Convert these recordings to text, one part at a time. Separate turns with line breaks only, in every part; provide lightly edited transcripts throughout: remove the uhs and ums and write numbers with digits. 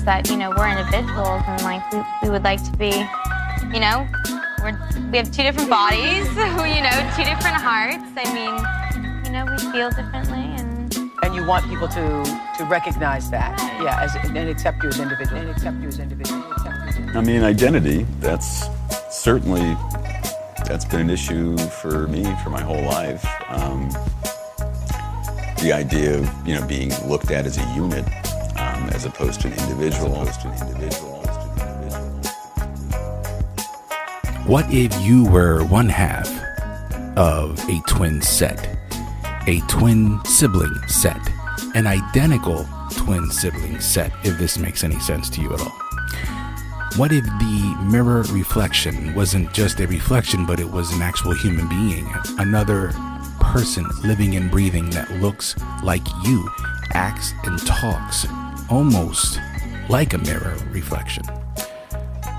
That, we're individuals and we would like to be, we have two different bodies, two different hearts. We feel differently
and you want people to recognize that, right. And accept you as individual.
Identity, that's been an issue for me for my whole life. The idea of, being looked at as a unit, as opposed to an individual.
What if you were one half of a twin set, a twin sibling set, an identical twin sibling set, if this makes any sense to you at all? What if the mirror reflection wasn't just a reflection, but it was an actual human being, another person living and breathing that looks like you, acts and talks almost like a mirror reflection?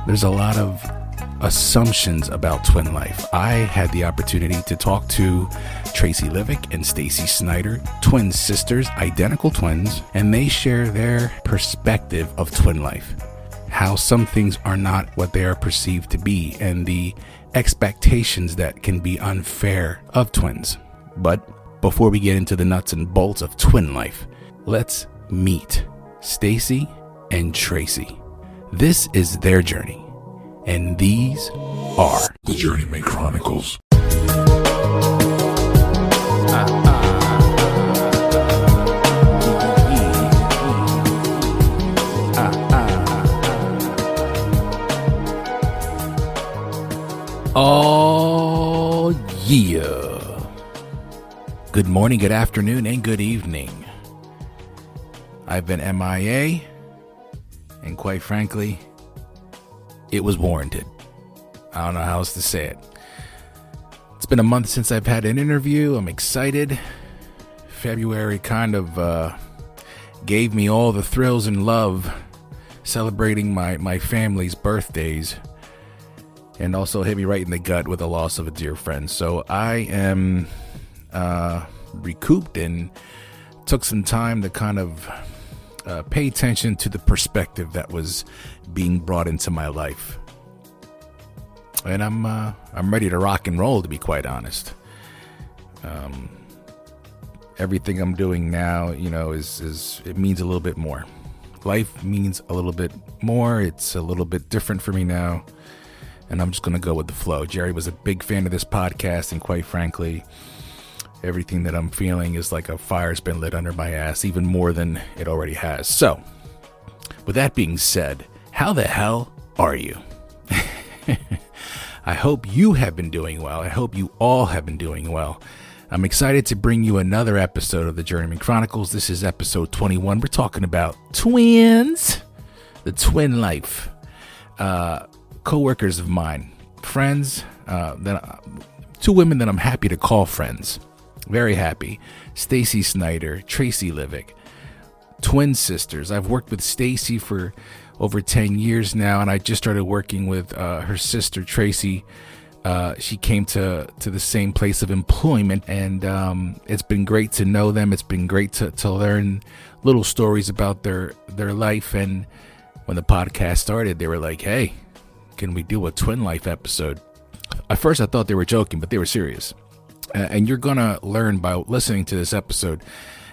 There's a lot of assumptions about twin life. I had the opportunity to talk to Tracey Livick and Stacey Snyder, twin sisters, identical twins, and they share their perspective of twin life, how some things are not what they are perceived to be, and the expectations that can be unfair of twins. But before we get into the nuts and bolts of twin life, let's meet Stacey and Tracey. This is their journey, and these are
the Journeyman Chronicles.
Oh yeah. Good morning, good afternoon, and good evening. I've been MIA, and quite frankly, it was warranted. I don't know how else to say it. It's been a month since I've had an interview. I'm excited. February kind of gave me all the thrills and love, celebrating my family's birthdays, and also hit me right in the gut with the loss of a dear friend. So I am recouped and took some time to kind of pay attention to the perspective that was being brought into my life, and I'm ready to rock and roll, to be quite honest. Everything I'm doing now, is it means a little bit more. Life means a little bit more. It's a little bit different for me now, and I'm just gonna go with the flow. Jerry was a big fan of this podcast, and quite frankly, everything that I'm feeling is like a fire's been lit under my ass, even more than it already has. So, with that being said, how the hell are you? I hope you have been doing well. I hope you all have been doing well. I'm excited to bring you another episode of the Journeyman Chronicles. This is episode 21. We're talking about twins, the twin life. Co-workers of mine, friends, two women that I'm happy to call friends. Very happy. Stacey Snyder, Tracey Livick, twin sisters. I've worked with Stacey for over 10 years now, and I just started working with her sister, Tracey. She came to the same place of employment, and it's been great to know them. It's been great to learn little stories about their life. And when the podcast started, they were like, hey, can we do a twin life episode? At first, I thought they were joking, but they were serious. And you're going to learn by listening to this episode.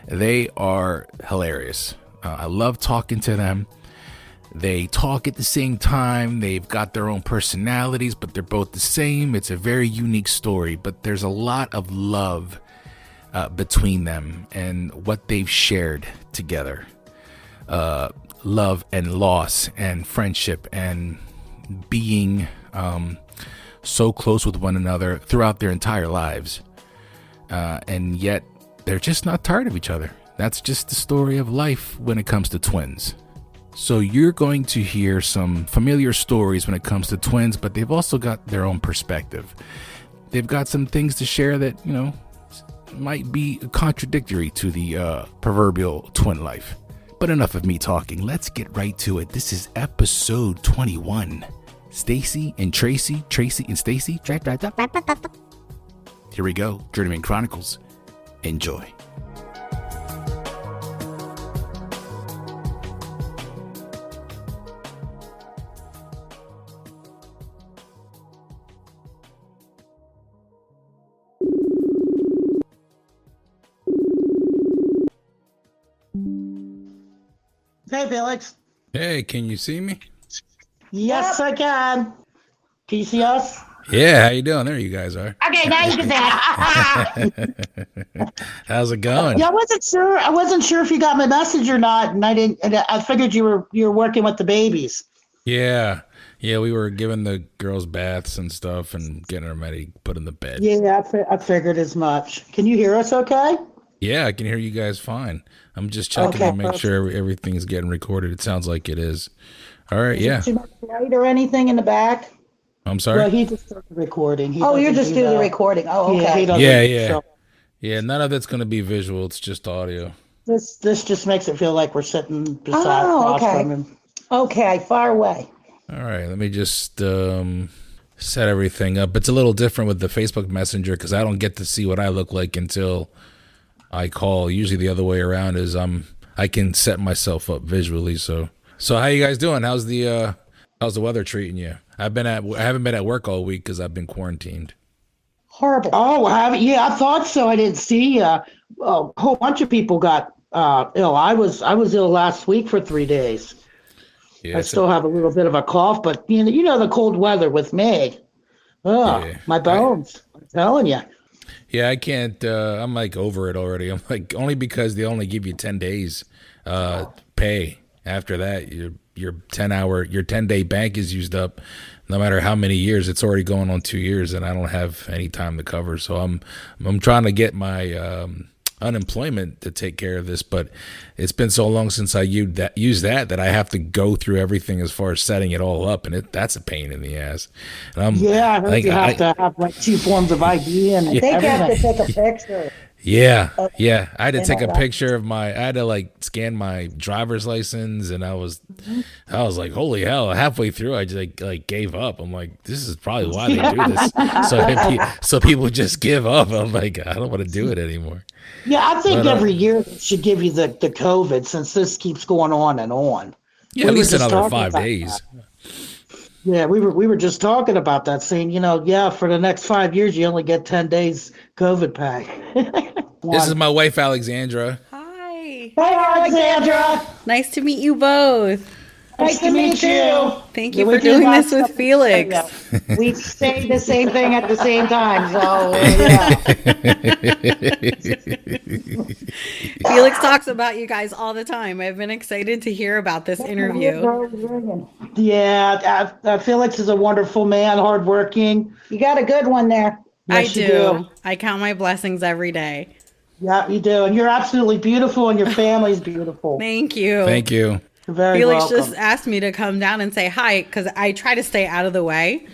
They are hilarious. I love talking to them. They talk at the same time. They've got their own personalities, but they're both the same. It's a very unique story, but there's a lot of love between them and what they've shared together. Love and loss and friendship and being so close with one another throughout their entire lives. And yet they're just not tired of each other. That's just the story of life when it comes to twins. So you're going to hear some familiar stories when it comes to twins, but they've also got their own perspective. They've got some things to share that, might be contradictory to the proverbial twin life. But enough of me talking. Let's get right to it. This is episode 21. Stacey and Tracey, Tracey and Stacey. Here we go, Journeyman Chronicles. Enjoy.
Hey, Felix.
Hey, can you see me?
Yes, I can. Can you see us?
Yeah, how you doing? There you guys are.
Okay, now you can see.
How's it going?
Yeah, I wasn't sure if you got my message or not, and I didn't. And I figured you were working with the babies.
Yeah, we were giving the girls baths and stuff and getting them ready, put in the bed.
Yeah, I figured as much. Can you hear us? Okay.
Yeah, I can hear you guys fine. I'm just checking to make sure everything's getting recorded. It sounds like it is. All right, yeah.
Too much light or anything in the back?
I'm sorry?
Well, he just does the recording.
You're just doing the recording. Oh, okay.
Yeah.
Yeah, none of it's going to be visual. It's just audio.
This just makes it feel like we're sitting beside across from him. Okay, far away.
All right, let me just set everything up. It's a little different with the Facebook Messenger because I don't get to see what I look like until I call. Usually the other way around is I can set myself up visually. So how you guys doing? How's the weather treating you? I haven't been at work all week because I've been quarantined.
Horrible. Oh, I thought so. I didn't see. A whole bunch of people got ill. I was ill last week for 3 days.
Yeah,
I still have a little bit of a cough, but you know the cold weather with me. My bones. I'm telling you.
Yeah, I can't. I'm like over it already. I'm like only because they only give you 10 days pay. After that, your 10-day bank is used up. No matter how many years, it's already going on 2 years, and I don't have any time to cover. So I'm trying to get my unemployment to take care of this, but it's been so long since I used that I have to go through everything as far as setting it all up, and that's a pain in the ass. And
I heard you have to have like 2 forms of ID and
I think you have to take a picture.
Yeah. I had to take a picture of I had to like scan my driver's license, and I was like, holy hell. Halfway through, I just like gave up. I'm like, this is probably why they do this. So people just give up. I'm like, I don't want to do it anymore.
Yeah, I think every year they should give you the COVID since this keeps going on and on.
Yeah, at least another 5 days.
Yeah, we were just talking about that, saying, for the next 5 years, you only get 10 days COVID pay.
This is my wife, Alexandra.
Hi.
Hey, Alexandra.
Nice to meet you both.
Nice to meet you.
Thank you for doing this with Felix.
We say the same thing at the same time, so yeah.
Felix talks about you guys all the time. I've been excited to hear about this interview.
Yeah, Felix is a wonderful man, hardworking.
You got a good one there.
Yes,
I do. I count my blessings every day.
Yeah, you do. And you're absolutely beautiful, and your family's beautiful.
Thank you.
Thank you.
You're very
Felix
welcome.
just asked me to come down and say hi because I try to stay out of the way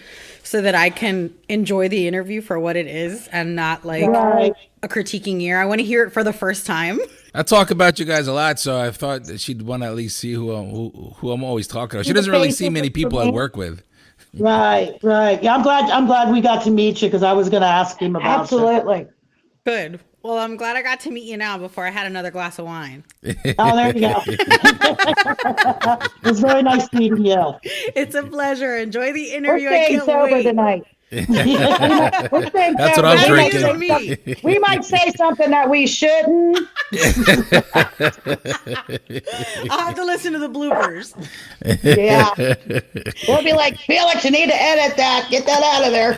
so that I can enjoy the interview for what it is and not like a critiquing ear. I want to hear it for the first time.
I talk about you guys a lot, so I thought that she'd want to at least see who I'm always talking to. She doesn't really see many people I work with.
Right. Yeah, I'm glad we got to meet you because I was going to ask him about
Absolutely.
Good. Well, I'm glad I got to meet you now before I had another glass of wine.
Oh, there you go. It's very nice meeting you.
It's a pleasure. Enjoy the interview.
We're staying sober tonight.
That's what I'm drinking.
We might say something that we shouldn't.
I'll have to listen to the bloopers.
Yeah. We'll be like, Felix, you need to edit that. Get that out of there.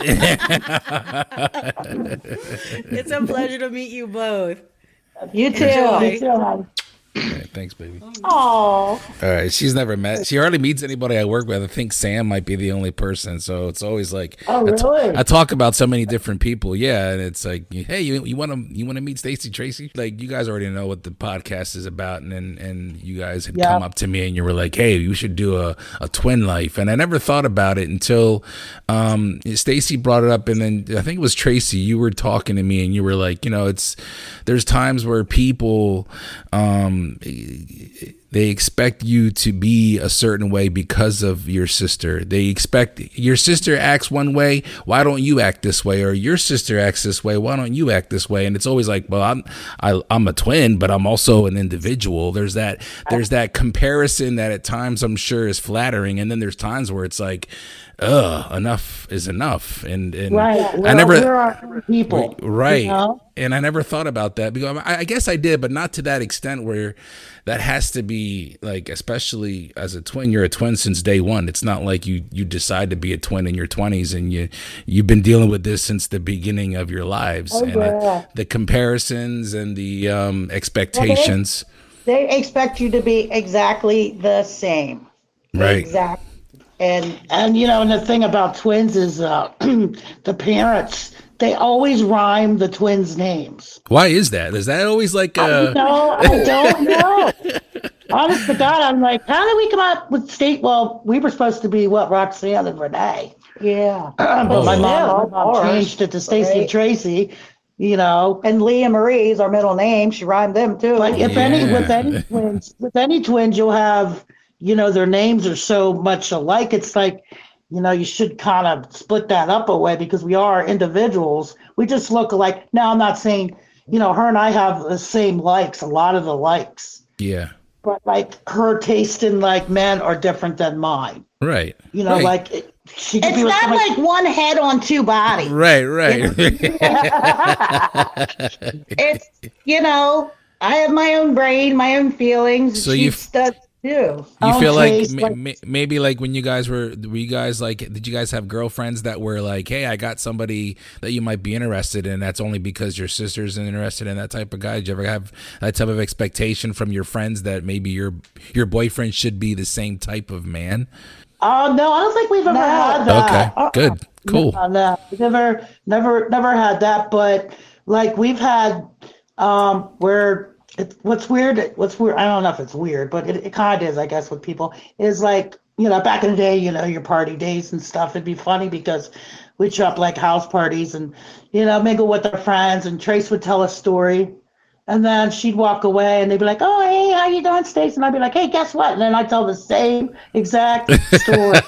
It's a pleasure to meet you both.
You too.
Enjoy.
Right, thanks, baby.
Oh.
All right, she hardly meets anybody I work with. I think Sam might be the only person, so it's always like,
really?
I talk about so many different people, yeah, and it's like, hey, you want to meet Stacey Tracey? Like, you guys already know what the podcast is about, and you guys had come up to me and you were like, hey, you should do a twin life, and I never thought about it until Stacey brought it up, and then I think it was Tracey. You were talking to me and you were like, there's times where people They expect you to be a certain way because of your sister. They expect your sister acts one way. Why don't you act this way? Or your sister acts this way. Why don't you act this way? And it's always like, well, I'm a twin, but I'm also an individual. There's that comparison that at times I'm sure is flattering. And then there's times where it's like, enough is enough. And
Right.
I never,
we're our own people.
right.
You know?
And I never thought about that because I guess I did, but not to that extent where that has to be like, especially as a twin, you're a twin since day one. It's not like you decide to be a twin in your 20s and you've been dealing with this since the beginning of your lives. The comparisons and the expectations.
They expect you to be exactly the same.
Right.
Exactly.
And and the thing about twins is the parents, they always rhyme the twins' names.
Why is that? Is that always like
No, I don't know. Honest to God, I'm like, how did we come up with state? Well, we were supposed to be Roxanne and Renee.
Yeah.
But my mom
ours,
changed it to Stacey and Tracey.
And Leah Marie is our middle name. She rhymed them too.
Like with any twins, you'll have, their names are so much alike. It's like, you should kind of split that up a way because we are individuals. We just look alike. Now, I'm not saying, her and I have the same likes, a lot of the likes.
Yeah.
But like her taste in like men are different than mine.
Right.
Right.
Like she could be not like one head on two bodies.
Right.
It's I have my own brain, my own feelings.
So
she does too.
You feel like maybe like when you guys did you guys have girlfriends that were like, hey, I got somebody that you might be interested in, that's only because your sister's interested in that type of guy? Did you ever have that type of expectation from your friends that maybe your boyfriend should be the same type of man?
No, I don't think we've ever had that.
Okay, good, cool.
No, we've never had that. But like we've had where what's weird. I don't know if it's weird, but it kind of is, I guess, with people is like back in the day, your party days and stuff. It'd be funny because we'd show up like house parties and mingle with our friends, and Trace would tell a story. And then she'd walk away and they'd be like, oh, hey, how you doing, Stacey? And I'd be like, hey, guess what? And then I'd tell the same exact story.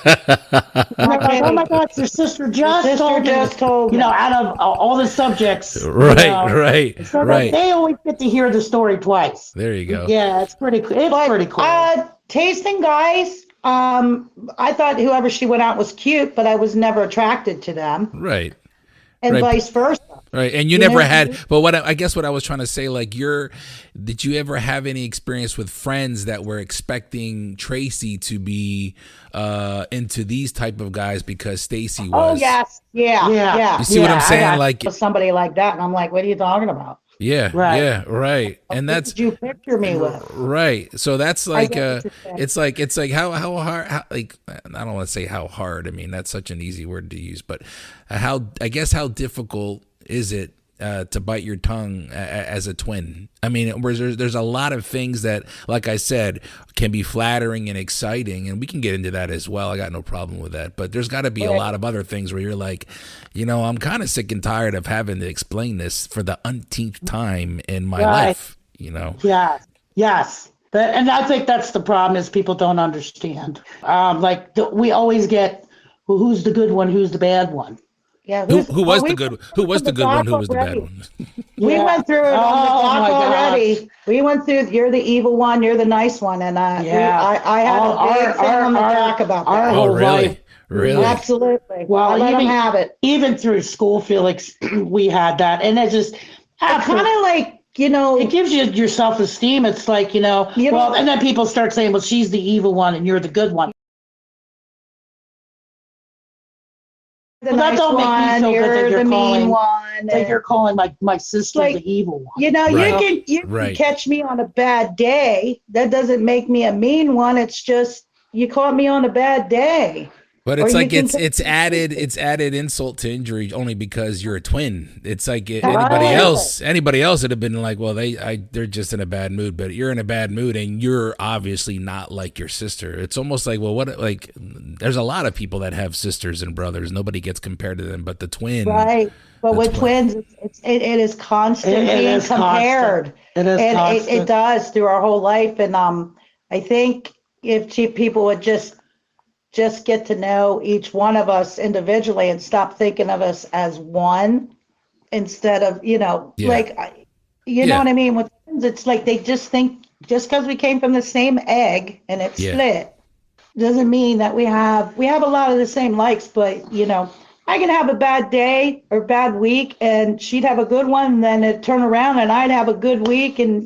Like, oh, my God, your sister just told me. Out of all the subjects.
Right.
So they always get to hear the story twice.
There you go.
Yeah, it's pretty cool. It's pretty cool.
Tasting guys, I thought whoever she went out was cute, but I was never attracted to them.
Right.
And vice versa.
Right. And you never had, but what I was trying to say, like did you ever have any experience with friends that were expecting Tracey to be into these type of guys because Stacey was?
Oh, yes. Yeah.
You see what I'm saying? Like
somebody like that. And I'm like, what are you talking about?
Yeah.
Right.
Yeah. Right. And
What did you picture me with?
Right. So that's like it's like how hard, I don't want to say how hard. I mean, that's such an easy word to use, but how difficult is it to bite your tongue as a twin? I mean, there's a lot of things that, like I said, can be flattering and exciting, and we can get into that as well. I got no problem with that. But there's got to be a lot of other things where you're like, I'm kind of sick and tired of having to explain this for the umpteenth time in my life.
Yes. And I think that's the problem is people don't understand. We always get, who's the good one, who's the bad one.
Yeah,
who was the good one? Who was the bad one?
We went through it on the doc already. We went through, you're the evil one, you're the nice one. And I had a big thing on the doc about that.
Oh, really? Really?
Absolutely.
Well,
I let them have it.
Even through school, Felix, we had that. And it just
kind of like,
it gives you your self-esteem. It's like, and then people start saying, well, she's the evil one and you're the good one.
The nice
don't make me feel good that
you're the mean one.
Like you're calling my sister the evil one.
You can catch me on a bad day. That doesn't make me a mean one. It's just you caught me on a bad day.
But it's like it's added insult to injury only because you're a twin. It's like anybody else would have been like, well, they're just in a bad mood, but you're in a bad mood and you're obviously not like your sister. It's almost like, well, there's a lot of people that have sisters and brothers. Nobody gets compared to them, but the twin.
Right. But with twins, it is constant being compared.
It is constant.
It does through our whole life. And I think if people would just get to know each one of us individually and stop thinking of us as one instead of, you know what I mean? With friends, it's like they just think just because we came from the same egg and it's split doesn't mean that we have a lot of the same likes, but I can have a bad day or bad week and she'd have a good one, and then it turn around and I'd have a good week, and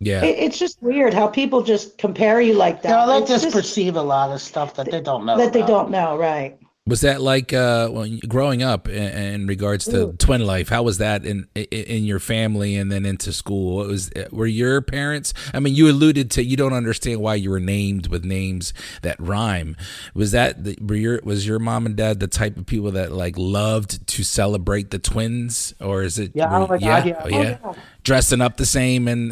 it's just weird how people just compare you like that.
They just perceive a lot of stuff that they don't know.
They don't know, right?
Was that like growing up in regards to twin life? How was that in your family and then into school? Were your parents? I mean, you alluded to you don't understand why you were named with names that rhyme. Was your mom and dad the type of people that like loved to celebrate the twins, or is it? Yeah. Dressing up the same and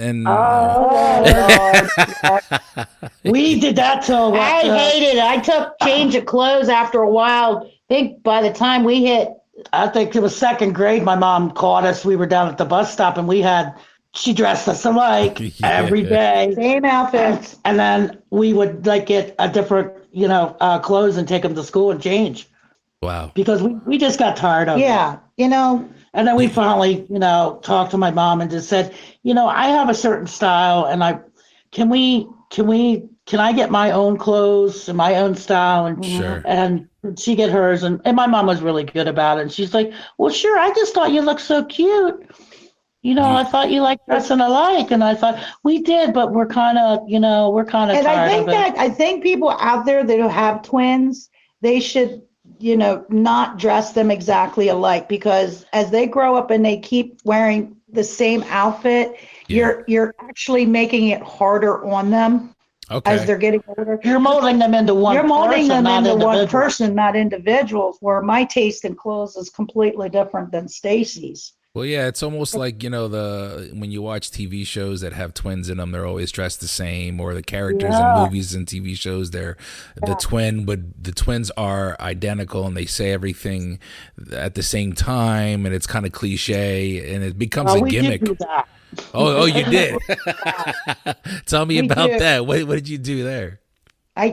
we did that till
I hated it. I took change of clothes after a while. I think by the time we hit,
I think it was second grade, my mom caught us. We were down at the bus stop and she dressed us alike every day.
Same outfits.
And then we would like get a different, clothes and take them to school and change.
Wow.
Because we just got tired of it.
Yeah,
And then we finally, talked to my mom and just said, I have a certain style, and can I get my own clothes and my own style, and
sure.
And she get hers, and my mom was really good about it. And she's like, well, sure, I just thought you looked so cute. I thought you liked dressing alike, and I thought we did, but we're kind of
and
tired of it.
I think people out there that have twins, they should not dress them exactly alike, because as they grow up and they keep wearing the same outfit, you're actually making it harder on them as they're getting older.
You're molding them into one.
You're molding
person,
them into one
individual.
person, not individuals. Where my taste in clothes is completely different than Stacey's.
Well, yeah, it's almost like, when you watch TV shows that have twins in them, they're always dressed the same, or the characters in movies and TV shows, the twins are identical and they say everything at the same time, and it's kind of cliche, and it becomes a gimmick.
Did do that.
Oh, you did. Tell me about that. What did you do there?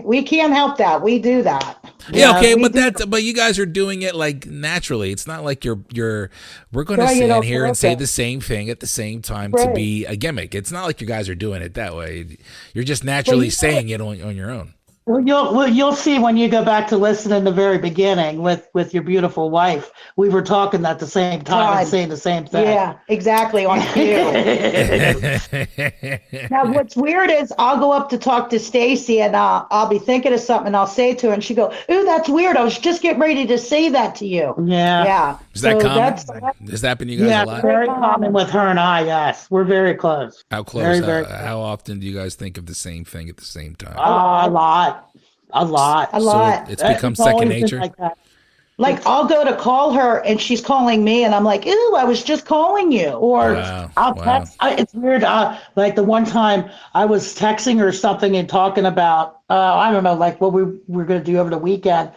We can't help that. We do that.
Yeah, okay, but you guys are doing it like naturally. It's not like we're going to stand here and say the same thing at the same time to be a gimmick. It's not like you guys are doing it that way. You're just naturally saying it on your own.
Well, you'll see when you go back to listen in the very beginning with your beautiful wife. We were talking at the same time and saying the same thing.
Yeah, exactly, on cue. Now, what's weird is I'll go up to talk to Stacey, and I'll be thinking of something, and I'll say it to her, and she go, "Ooh, that's weird. I was just getting ready to say that to you." Yeah.
Is that common? Does that happen to you guys a lot?
Yeah, very common with her and I. Yes, we're very close.
How close? How often do you guys think of the same thing at the same time?
A lot.
So it's become second nature.
Like I'll go to call her and she's calling me, and I'm like, "Ew, I was just calling you." Or
I'll text. It's weird. Like the one time I was texting her something and talking about, I don't know, like what we were going to do over the weekend,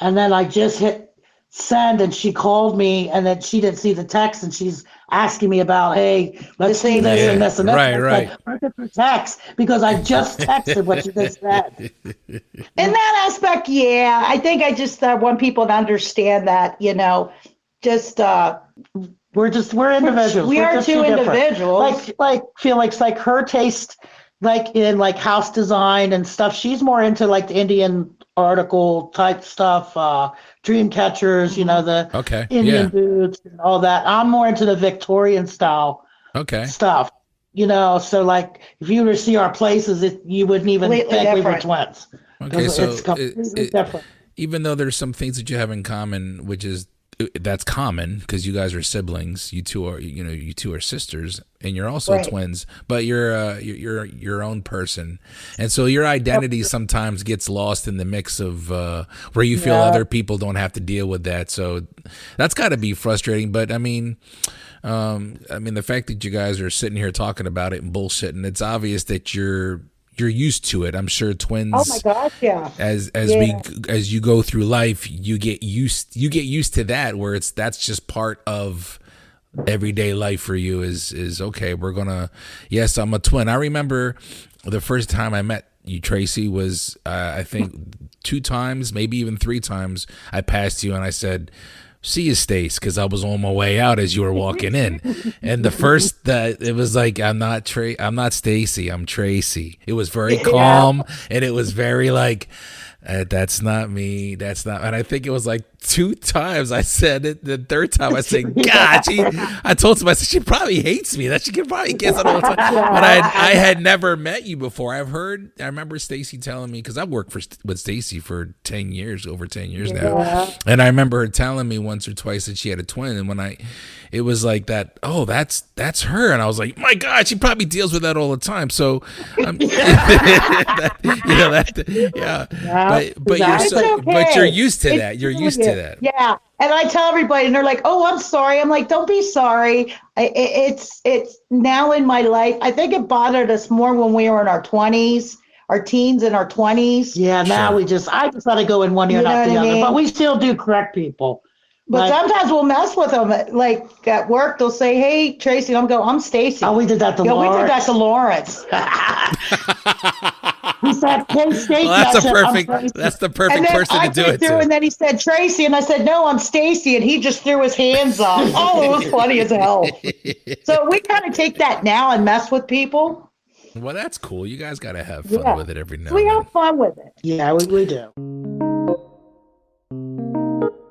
and then I just hit send, and she called me, and then she didn't see the text, and she's asking me about, hey, let's see this and this and that.
Right.
Like, where's your text? Because I just texted what you just said.
In that aspect, yeah, I think I just want people to understand that,
we're individuals.
We are two individuals.
Like Felix, like her taste, like in like house design and stuff. She's more into like the Indian article type stuff, dream catchers, the Indian boots and all that. I'm more into the Victorian style stuff. So like if you were to see our places, you wouldn't even think we were twins.
Okay, so
it's completely different.
Even though there's some things that you have in common, which is that's common because you guys are siblings. You two are sisters, and you're also twins. But you're your own person, and so your identity sometimes gets lost in the mix of where you feel other people don't have to deal with that. So that's got to be frustrating. But I mean, the fact that you guys are sitting here talking about it and bullshitting, it's obvious that you're used to it. I'm sure twins.
Oh my gosh, yeah.
As you go through life, you get used to that, where that's just part of everyday life for you. Is okay. We're gonna. Yes, I'm a twin. I remember the first time I met you, Tracey, was I think 2 times, maybe even 3 times. I passed you and I said, "See you, Stace," because I was on my way out as you were walking in. And the first it was like, I'm not Stacey, I'm Tracey. It was very calm, and it was very like, that's not me. That's not. And I think it was like 2 times I said it. The third time I said, God, I told somebody, I said, she probably hates me. That she can probably guess it all the time. But I had never met you before. I remember Stacey telling me, because I've worked with Stacey for 10 years, over 10 years now. And I remember her telling me once or twice that she had a twin. And it was like that, oh, that's her. And I was like, my God, she probably deals with that all the time. So, but you're used to that. You're used to that.
Yeah. And I tell everybody, and they're like, "Oh, I'm sorry." I'm like, "Don't be sorry. It's now in my life." I think it bothered us more when we were in our 20s, our teens in our 20s.
Yeah, now I just let it go in one ear and out the other. But we still do correct people.
But sometimes we'll mess with them. Like at work, they'll say, "Hey, Tracey," I'm Stacey.
Oh, we did that to Lawrence.
We did that to Lawrence.
He said, "Hey, Stacey."
Well, that's the perfect person to do it to.
And then he said, "Tracey," and I said, "No, I'm Stacey," and he just threw his hands up. Oh, it was funny as hell. So we kind of take that now and mess with people.
Well, that's cool. You guys got to have fun with it every now and then.
We have fun with it.
Yeah, we do.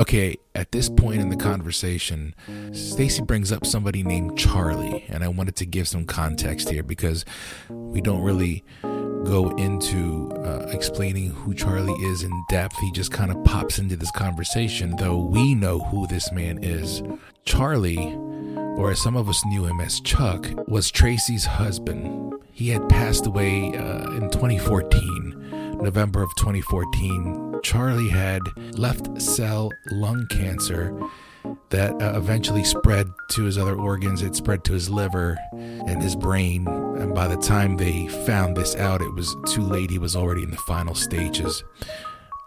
Okay, at this point in the conversation, Stacey brings up somebody named Charlie, and I wanted to give some context here because we don't really go into explaining who Charlie is in depth. He just kind of pops into this conversation, though we know who this man is. Charlie, or as some of us knew him as Chuck, was Tracey's husband. He had passed away in 2014, November of 2014. Charlie had left cell lung cancer that eventually spread to his other organs. It spread to his liver and his brain. And by the time they found this out, it was too late. He was already in the final stages.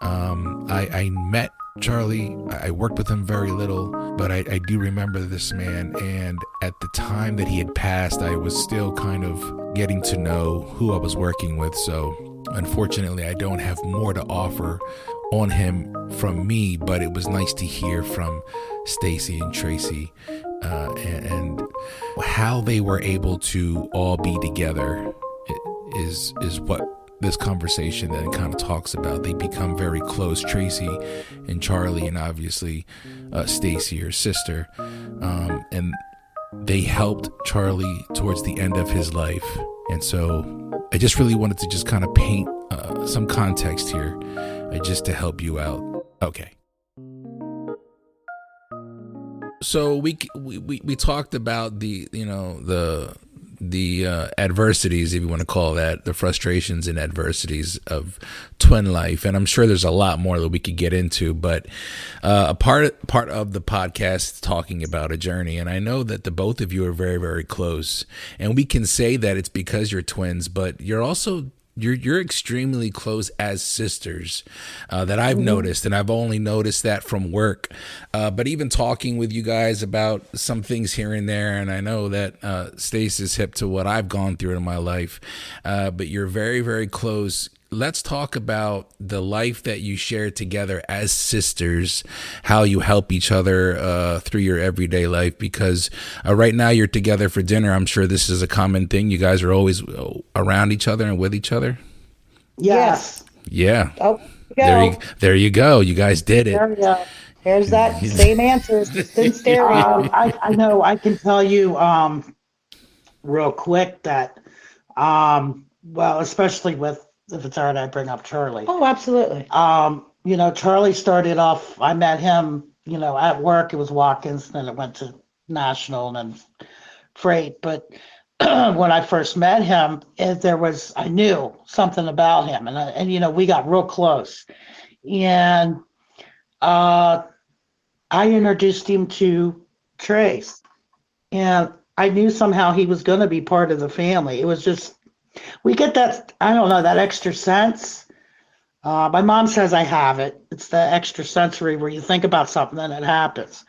I met Charlie. I worked with him very little, but I do remember this man. And at the time that he had passed, I was still kind of getting to know who I was working with. So unfortunately, I don't have more to offer on him from me, but it was nice to hear from Stacey and Tracey and how they were able to all be together is what this conversation then kind of talks about. They become very close, Tracey and Charlie, and obviously Stacey, her sister, and they helped Charlie towards the end of his life. And so I just really wanted to just kind of paint some context here just to help you out. Okay. So we talked about the adversities, if you want to call that, the frustrations and adversities of twin life, and I'm sure there's a lot more that we could get into. But a part of the podcast is talking about a journey, and I know that the both of you are very, very close, and we can say that it's because you're twins, but you're also you're extremely close as sisters that I've noticed, and I've only noticed that from work. But even talking with you guys about some things here and there, and I know that Stace is hip to what I've gone through in my life, but you're very, very close. Let's talk about the life that you share together as sisters, how you help each other through your everyday life, because right now you're together for dinner. I'm sure this is a common thing. You guys are always around each other and with each other.
Yes.
Yeah.
Oh,
there you go. You guys did it.
There we go. There's that same answer. Just in stereo.
I know. I can tell you real quick that, well, especially with, if it's all right, I bring up Charlie.
Oh, absolutely.
Charlie started off, I met him, at work. It was Watkins, then it went to National and then Freight. But when I first met him, I knew something about him. And we got real close. And I introduced him to Trace. And I knew somehow he was going to be part of the family. It was just, we get that, I don't know, that extra sense. My mom says I have it. It's the extra sensory where you think about something and it happens.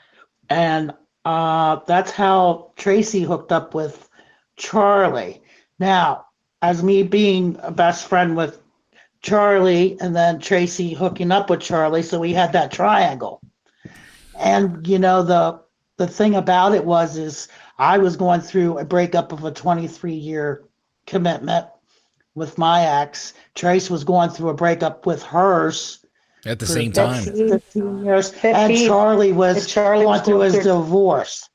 And that's how Tracey hooked up with Charlie. Now, as me being a best friend with Charlie and then Tracy hooking up with Charlie. So we had that triangle. And the thing about it is I was going through a breakup of a 23-year commitment with my ex. Trace was going through a breakup with hers
At the
for
same time.
15 years.
15.
And Charlie was going through his divorce.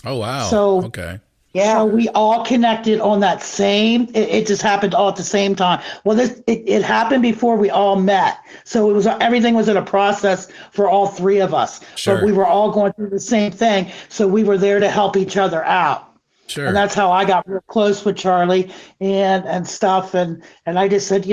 Oh, wow.
So,
okay.
So we all connected on that same. It just happened all at the same time. Well, it happened before we all met, so everything was in a process for all three of us.
Sure.
But we were all going through the same thing, so we were there to help each other out.
Sure.
And that's how I got real close with Charlie and stuff. And I just said,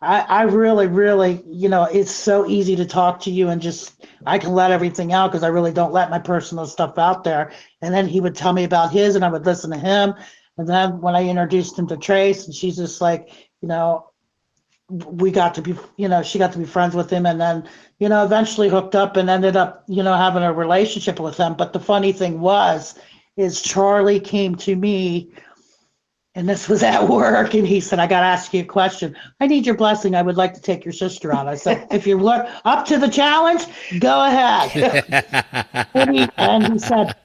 I really, really, it's so easy to talk to you and just, I can let everything out because I really don't let my personal stuff out there. And then he would tell me about his and I would listen to him. And then when I introduced him to Trace, and she's just like, we got to be, she got to be friends with him and then, eventually hooked up and ended up, having a relationship with him. But the funny thing is Charlie came to me. And this was at work, and he said, I got to ask you a question. I need your blessing. I would like to take your sister out. I said, if you're up to the challenge, go ahead. and he said,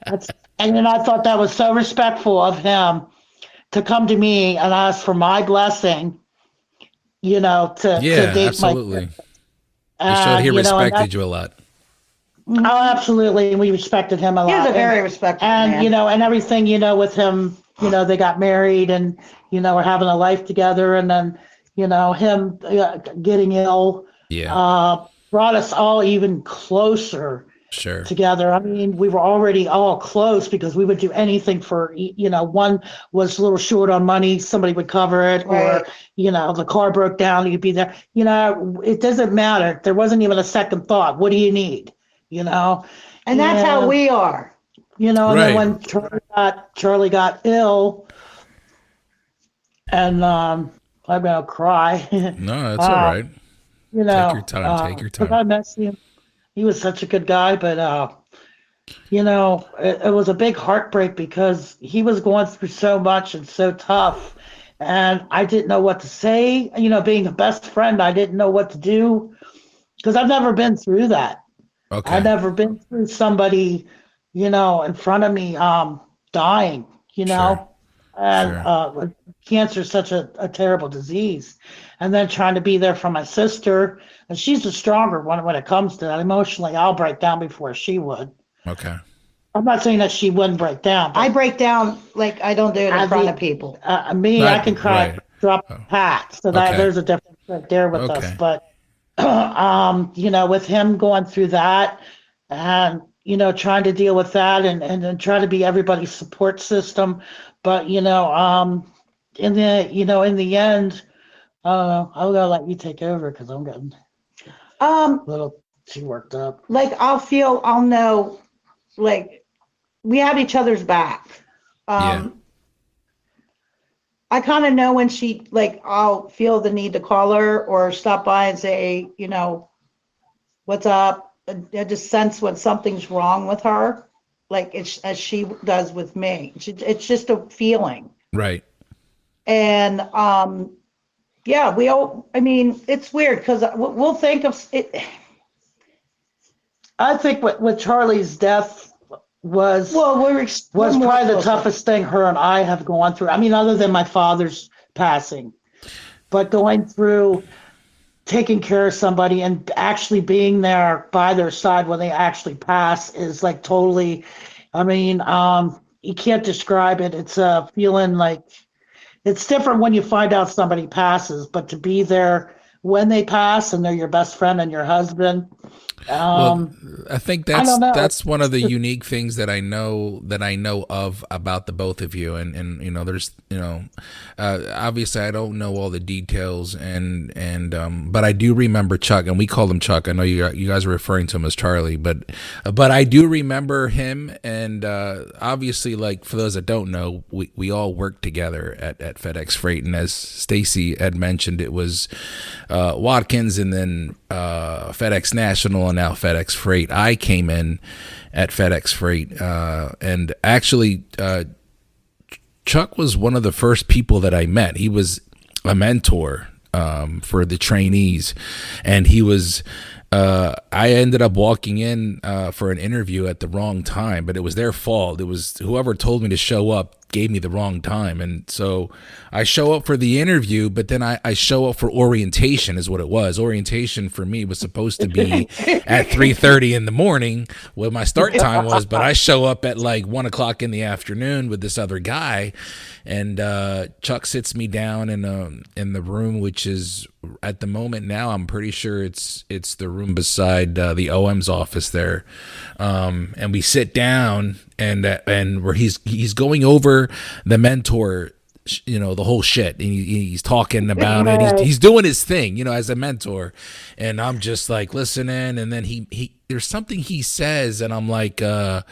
and then I thought that was so respectful of him to come to me and ask for my blessing, to date
absolutely.
my sister.
It showed he respected you a lot.
Oh, absolutely. And we respected him a lot.
He was a very respectful man.
And everything, with him, they got married and, we're having a life together. And then, him getting ill brought us all even closer together. I mean, we were already all close because we would do anything for, one was a little short on money, somebody would cover it,
right.
Or, the car broke down, you'd be there. It doesn't matter. There wasn't even a second thought. What do you need?
And that's how we are.
And then when Charlie got ill, and I'm gonna cry.
No, that's all right. Take your time. Take your time.
I miss him. He was such a good guy, but it was a big heartbreak because he was going through so much and so tough, and I didn't know what to say. Being a best friend, I didn't know what to do because I've never been through that.
Okay.
I've never been through somebody, in front of me, dying,
Sure.
and cancer is such a terrible disease. And then trying to be there for my sister, and she's the stronger one when it comes to that. Emotionally, I'll break down before she would.
Okay.
I'm not saying that she wouldn't break down.
I break down like I don't do it in front of people.
I can cry, drop a hat. So there's a difference right there with us. But with him going through that and, trying to deal with that and try to be everybody's support system. But, in the end, I'm going to let you take over because I'm getting a little too worked up.
Like I'll know, like we have each other's back. I kind of know when she, like, I'll feel the need to call her or stop by and say, what's up? I just sense when something's wrong with her, like as she does with me. It's just a feeling.
Right.
And, it's weird because we'll think of it.
I think with Charlie's death, was probably the toughest thing her and I have gone through. I mean, other than my father's passing, but going through taking care of somebody and actually being there by their side when they actually pass is like totally, you can't describe it. It's a feeling like it's different when you find out somebody passes, but to be there when they pass and they're your best friend and your husband.
I think that's one of the unique things that I know of about the both of you, and there's obviously I don't know all the details, but I do remember Chuck, and we called him Chuck. I know you guys are referring to him as Charlie, but I do remember him, and obviously, like for those that don't know, we all worked together at FedEx Freight, and as Stacey had mentioned, it was Watkins, and then FedEx National, and now FedEx Freight. I came in at FedEx Freight, and actually Chuck was one of the first people that I met. He was a mentor for the trainees, and he was. I ended up walking in for an interview at the wrong time, but it was their fault. It was whoever told me to show up gave me the wrong time. And so I show up for the interview, but then I show up for orientation is what it was. Orientation for me was supposed to be at 3:30 in the morning, what my start time was, but I show up at like 1 o'clock in the afternoon with this other guy, and Chuck sits me down in the room, which is at the moment now, I'm pretty sure it's the room beside the OM's office there. And we sit down and where he's going over the mentor, the whole shit. And he's talking about it. He's doing his thing, as a mentor. And I'm just like listening. And then he there's something he says, and I'm like, oh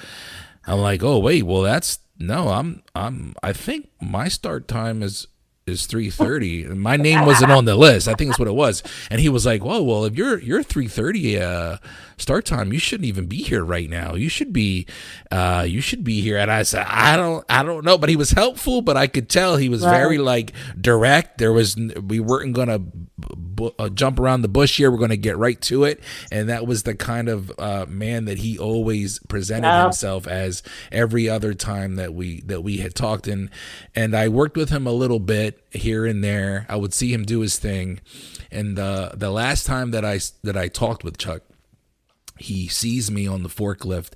wait, well I think my start time is 3:30. My name wasn't on the list. I think that's what it was. And he was like, "Whoa, well, if you're 3:30 start time, you shouldn't even be here right now. You should be here." And I said, "I don't know." But he was helpful. But I could tell he was very like direct. We weren't gonna jump around the bush here. We're gonna get right to it. And that was the kind of man that he always presented himself as every other time that we had talked. And I worked with him a little bit here and there. I would see him do his thing. And the last time that I talked with Chuck, he sees me on the forklift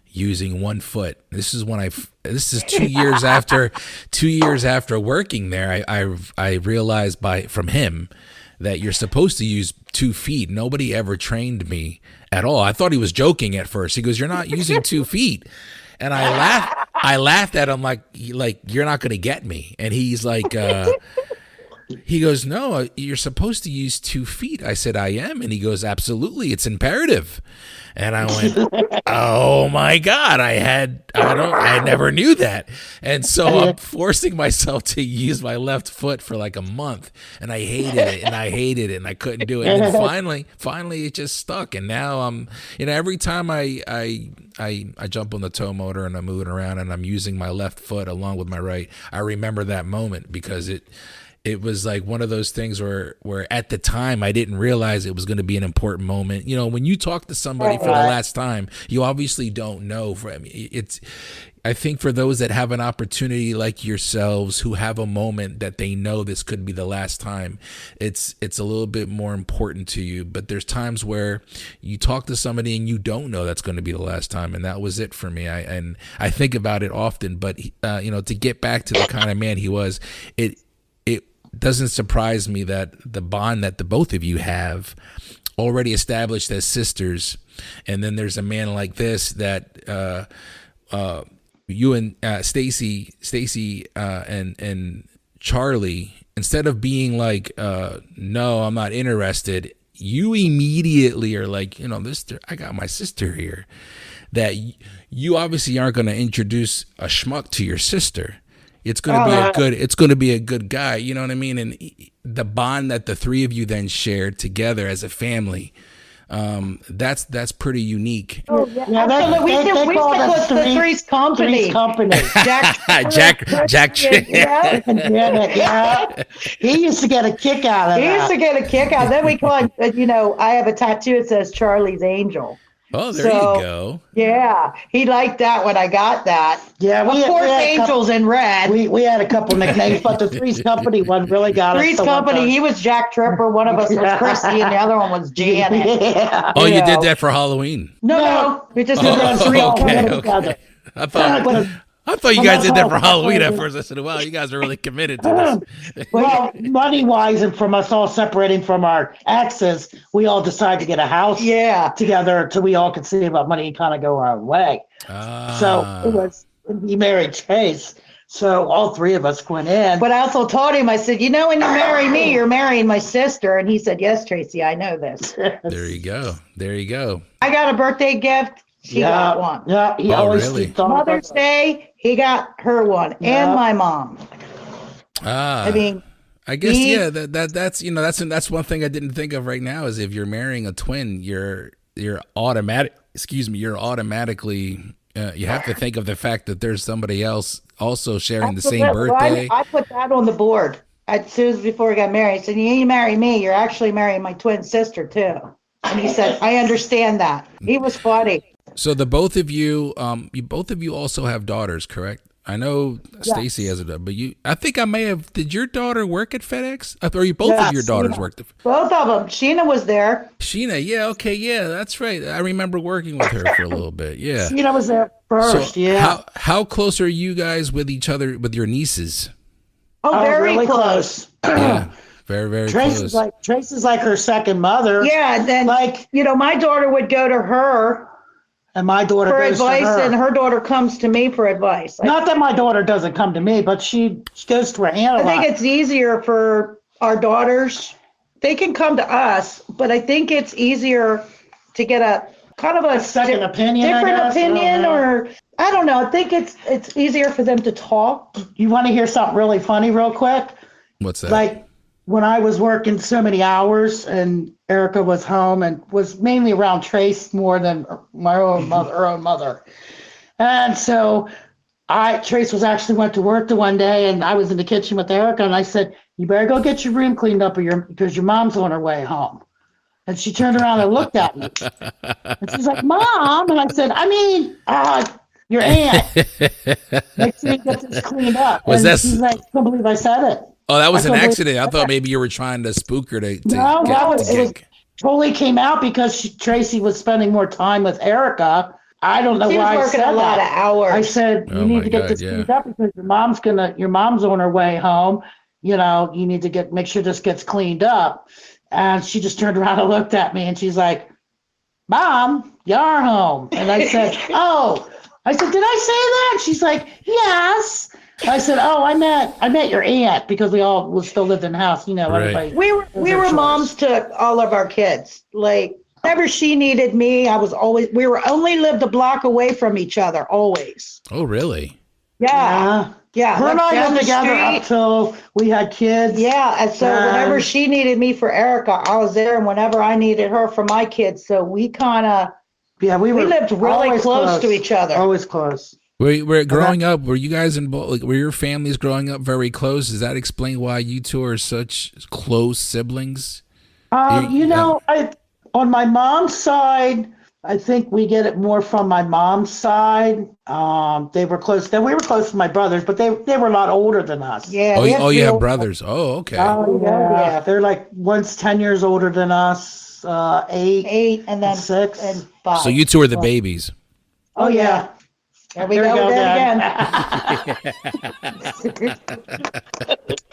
using one foot. This is 2 years after 2 years after working there. I realized from him that you're supposed to use 2 feet. Nobody ever trained me at all. I thought he was joking at first. He goes, "You're not using 2 feet." And I laughed at him like you're not going to get me. And he's like, he goes, "No, you're supposed to use 2 feet." I said, "I am." And he goes, "Absolutely. It's imperative." And I went, "Oh my God, I never knew that." And so I'm forcing myself to use my left foot for like a month, and I hated it and I couldn't do it. And then finally it just stuck. And now I'm, every time I jump on the tow motor and I'm moving around and I'm using my left foot along with my right, I remember that moment because it was like one of those things where at the time I didn't realize it was going to be an important moment. When you talk to somebody for the last time, you obviously don't know. I think for those that have an opportunity like yourselves who have a moment that they know this could be the last time, it's a little bit more important to you. But there's times where you talk to somebody and you don't know that's going to be the last time. And that was it for me. I think about it often, but to get back to the kind of man he was, it doesn't surprise me that the bond that the both of you have already established as sisters, and then there's a man like this that you and Stacey and Charlie, instead of being like, "No, I'm not interested," you immediately are like, I got my sister here. That you obviously aren't going to introduce a schmuck to your sister. It's going to be a good guy. You know what I mean? And the bond that the three of you then shared together as a family, that's pretty unique.
Oh, yeah. We call us the Three's Company.
Three's Company.
Jack.
Yeah. He used to get a kick out of that.
Then we call it, I have a tattoo that says Charlie's Angel.
Oh, there you go.
Yeah, he liked that when I got that.
Yeah,
of course, Angels in red.
We had a couple nicknames, but the Three's Company one really got us.
Three's Company. He was Jack Tripper. One of us was Christy, and the other one was Janet.
Yeah.
Oh, you did that for Halloween?
No, we just did that three
okay. I thought you guys did that for Halloween at first. I said, "Wow, you guys are really committed to this."
Well, money-wise, and from us all separating from our exes, we all decided to get a house together so we all could save up money and kind of go our own way. So he married Chase. So all three of us went in.
But I also told him, I said, when you marry me, you're marrying my sister. And he said, "Yes, Tracy, I know this."
There you go.
I got a birthday gift. She got one.
Yeah, he always
really?
thought
Mother's Day, he got her one, and my mom.
I guess that's one thing I didn't think of right now is if you're marrying a twin, you're automatically You have to think of the fact that there's somebody else also sharing the same
Absolutely. Well,
birthday.
I put that on the board as soon as before we got married. I said, you marry me, you're actually marrying my twin sister too. And he said, I understand that. He was funny.
So the both of you, both of you also have daughters, correct? I know Stacey has a daughter, but I think I may have. Did your daughter work at FedEx? Or you both of your daughters worked at?
Both of them. Sheena was there.
Sheena, yeah, okay, yeah, that's right. I remember working with her for a little bit. Yeah,
Sheena was there first.
So how close are you guys with each other, with your nieces?
Oh, very
really
close.
Yeah, very, very close.
Tracy's like her second mother.
Yeah, and then my daughter would go to her.
And my daughter
for
goes
advice,
to her.
and her daughter comes to me for advice.
Not that my daughter doesn't come to me, but she goes to her aunt a lot.
I think it's easier for our daughters. They can come to us, but I think it's easier to get a kind of a
second opinion,
different opinion, or I don't know. I think it's easier for them to talk.
You want to hear something really funny, real quick?
What's that?
Like when I was working so many hours and Erica was home and was mainly around Trace more than my own mother, her own mother. And so Trace went to work the one day and I was in the kitchen with Erica and I said, you better go get your room cleaned up because your mom's on her way home. And she turned around and looked at me. And she's like, Mom. And I said, your aunt. Make sure you get this cleaned up. She's like, I can't believe I said it.
Oh, that was an accident. I thought maybe you were trying to spook her to
No, it totally came out because Tracy was spending more time with Erica. I don't know why I said that.
She was working a lot of hours.
I said, you need to get this cleaned up because your mom's on her way home. You need to make sure this gets cleaned up. And she just turned around and looked at me and she's like, Mom, you're home. And I said, oh. I said, did I say that? She's like, yes. I said, oh, I met your aunt because we still lived in the house. Everybody.
We were moms to all of our kids. Like, whenever she needed me, we only lived a block away from each other, always.
Oh, really?
Yeah.
Her and I lived together up till we had kids.
Yeah, and so whenever she needed me for Erica, I was there, and whenever I needed her for my kids, so we kind of we lived really close to each other.
Always close.
We're growing up. Were you guys were your families growing up very close? Does that explain why you two are such close siblings?
On my mom's side, I think we get it more from my mom's side. They were close. Then we were close to my brothers, but they were a lot older than us.
Yeah.
You have brothers. Oh, okay.
Oh, yeah. They're like one's 10 years older than us. 8,
and then
6
and 5.
So you two are the babies.
Oh yeah.
There we go again.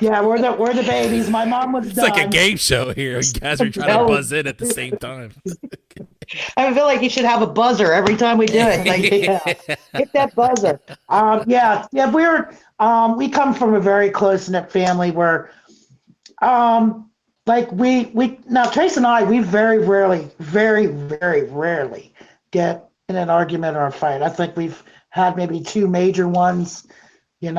Yeah, we're the babies. My mom was done.
It's like a game show here. You guys are trying to buzz in at the same time.
I feel like you should have a buzzer every time we do it. Like, hit that buzzer.
We come from a very close-knit family where Trace and I, we very rarely get in an argument or a fight. I think we've had maybe 2 major ones, but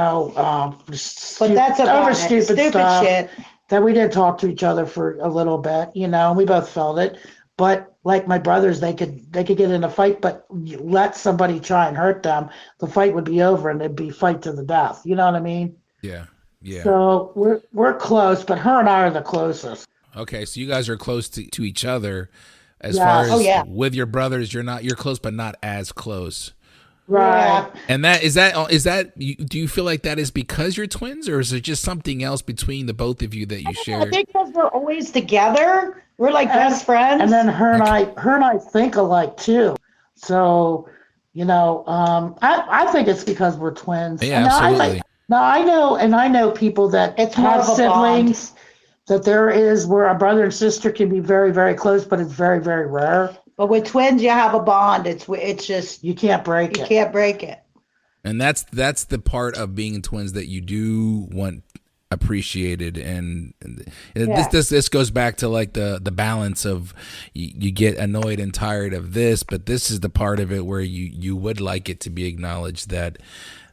that's
over stupid stuff
shit
that we didn't talk to each other for a little bit, and we both felt it. But like my brothers, they could get in a fight, but you let somebody try and hurt them, the fight would be over and it'd be fight to the death. You know what I mean?
Yeah. Yeah.
So we're close, but her and I are the closest.
Okay, so you guys are close to each other. As far as with your brothers, you're close, but not as close.
Right.
And do you feel like that is because you're twins, or is it just something else between the both of you that you share?
I think because we're always together, we're like best friends.
And then her and I think alike too. So, I think it's because we're twins.
Yeah, absolutely.
I know people that have siblings that there is where a brother and sister can be very, very close, but it's very, very rare.
But with twins, you have a bond. It's just
you can't break it.
You can't break it.
And that's the part of being twins that you do want appreciated. And this goes back to like the balance of you get annoyed and tired of this, but this is the part of it where you would like it to be acknowledged that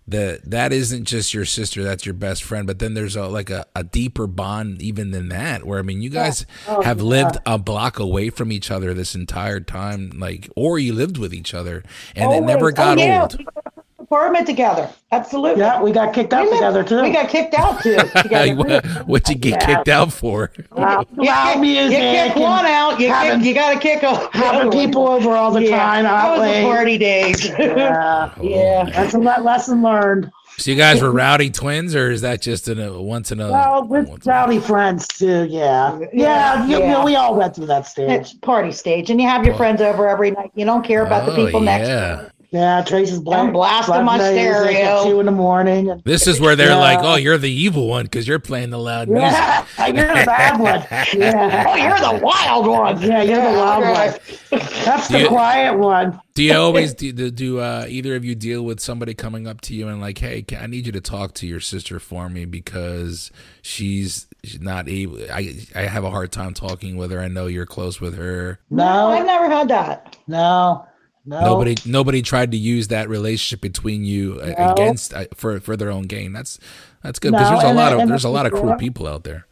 that isn't just your sister, that's your best friend. But then there's a deeper bond even than that, where I mean, you guys have lived a block away from each other this entire time, like, or you lived with each other, and it never got old.
We got an apartment together. Absolutely.
Yeah, we got kicked out together too.
We got kicked out too.
What'd you get kicked out for?
Loud music.
You kick one out, you got to kick
having people over all the time.
That was the party days.
Yeah, that's a lesson learned.
So you guys were rowdy twins, or is that just once in a?
Well, with rowdy friends too. Yeah. You know, we all went through that stage.
It's party stage, and you have your friends over every night. You don't care about the people next to you.
Yeah, Tracy's
blasting my stereo
at 2 a.m. And
this is where they're like, "Oh, you're the evil one because you're playing the loud music."
Yeah, you're the bad one. Yeah.
Oh, you're the wild one.
Yeah, you're the wild one. That's the quiet one.
Do you always do either of you deal with somebody coming up to you and like, "Hey, I need you to talk to your sister for me because she's not able. I have a hard time talking with her. I know you're close with her."
No, I've never had that.
No.
Nobody tried to use that relationship between you against for their own gain. That's good because there's a lot of cruel people out there.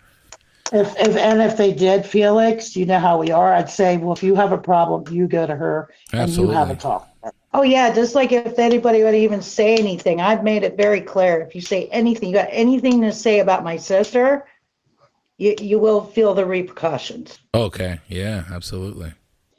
If they did, Felix, you know how we are. I'd say, well, if you have a problem, you go to her and you have a talk.
Oh yeah, just like if anybody would even say anything, I've made it very clear. If you say anything, you got anything to say about my sister, you will feel the repercussions.
Okay, yeah, absolutely.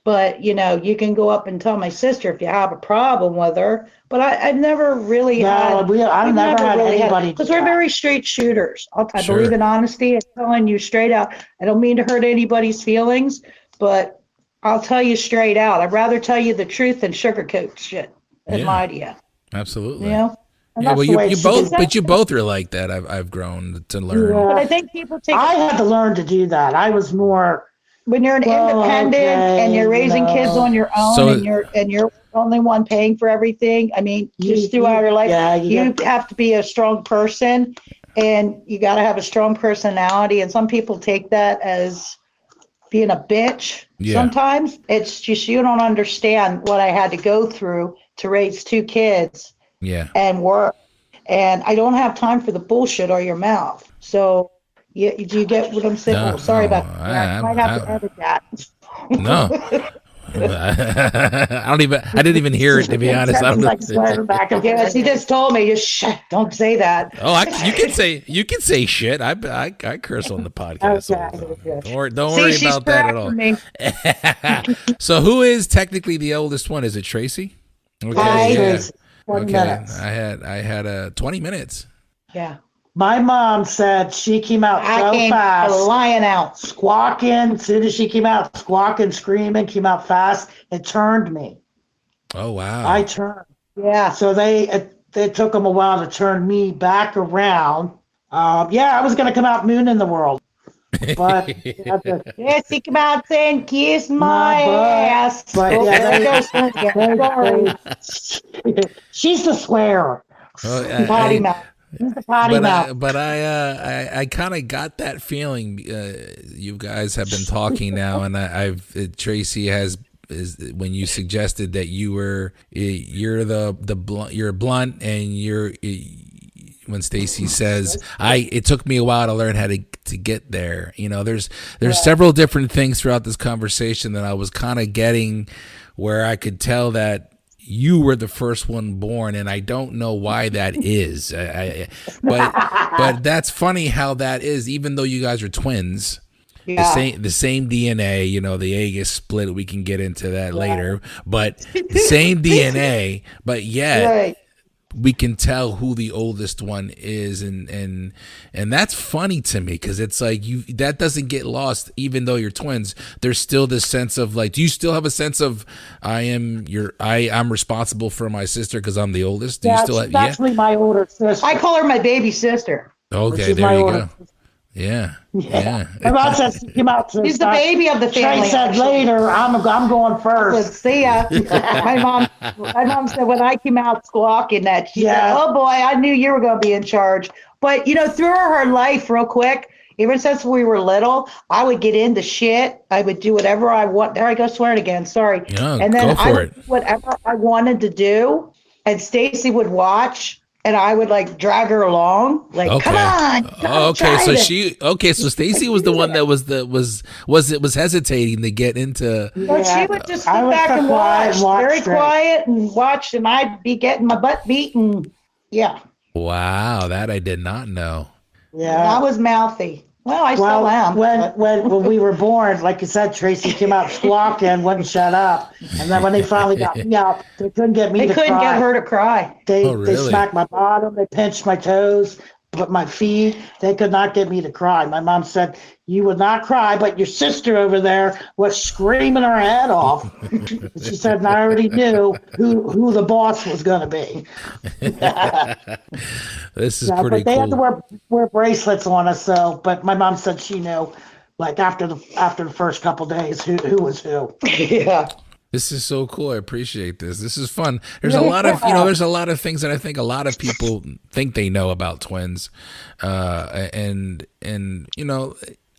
But, you know, you can go up and tell my sister if you have a problem with her. But I've never really
I've never had anybody.
Because we're very straight shooters. I believe in honesty and telling you straight out. I don't mean to hurt anybody's feelings, but I'll tell you straight out. I'd rather tell you the truth than sugarcoat shit and lie to you.
Absolutely.
You know?
Yeah, well, you both are like that. I've grown to learn.
Yeah. But I think people
I had to learn to do that. I was more.
When you're an independent and you're raising kids on your own and you're the only one paying for everything, I mean, just throughout your life, you have to be a strong person and you got to have a strong personality. And some people take that as being a bitch. Yeah. Sometimes it's just you don't understand what I had to go through to raise 2 kids and work. And I don't have time for the bullshit or your mouth. So. Yeah, do you get what I'm saying?
No,
sorry about that. I might have to edit that.
No. I didn't even hear it, to be honest.
Yes, he just told me, don't say that.
Oh, you can say shit. I curse on the podcast. Okay. Don't worry about that at all. So who is technically the oldest one? Is it Tracey? Okay.
Minutes.
I had 20 minutes.
Yeah.
My mom said she came out fast.
Flying out.
Squawking. As soon as she came out, squawking, screaming, came out fast. It turned me.
Oh, wow.
I turned.
Yeah.
So they took them a while to turn me back around. I was going to come out mooning the world. But
yes, he came out saying, kiss my ass.
But she's the swearer.
Potty mouth.
But I kind of got that feeling. You guys have been talking now, and Tracey is when you suggested that you're blunt, and when Stacey says it took me a while to learn how to get there. You know, there's several different things throughout this conversation that I was kind of getting, where I could tell that you were the first one born, and I don't know why that is. But that's funny how that is, even though you guys are twins. Yeah. The same DNA, you know, the egg is split. We can get into that later, but the same DNA, but yet we can tell who the oldest one is, and that's funny to me, because it's like that doesn't get lost. Even though you're twins, there's still this sense of like, do you still have a sense of I'm responsible for my sister because I'm the oldest? Do you still have?
Actually, my older sister.
I call her my baby sister.
Okay, there you go. Yeah.
My mom says she came out.
She's the baby of the family.
Trey said later, I'm going first.
See ya. My mom said when I came out squawking that, she said, "Oh boy, I knew you were going to be in charge." But you know, through her life, real quick, ever since we were little, I would get into shit. I would do whatever I want. There I go swearing again. Sorry.
Yeah,
and then
I would
do whatever I wanted to do, and Stacey would watch and I would like drag her along, like, come on.
So Stacey was the one that was hesitating to get into.
Well, she would just sit back and watch, very quiet, and watch, and I'd be getting my butt beaten. Yeah.
Wow, that I did not know.
Yeah.
I was mouthy. Well, I still am.
When we were born, like you said, Tracy came out squawking, wouldn't shut up. And then when they finally got me out, they couldn't get me to cry.
They couldn't get her to cry.
They smacked my bottom, they pinched my toes, but my feet, they could not get me to cry. My mom said, you would not cry, but your sister over there was screaming her head off. She said, and I already knew who the boss was going to be.
This is pretty cool.
They had to wear bracelets on us, but my mom said she knew, like after the first couple days, who was who.
Yeah.
This is so cool. I appreciate this. This is fun. There's a lot of, there's a lot of things that I think a lot of people think they know about twins. And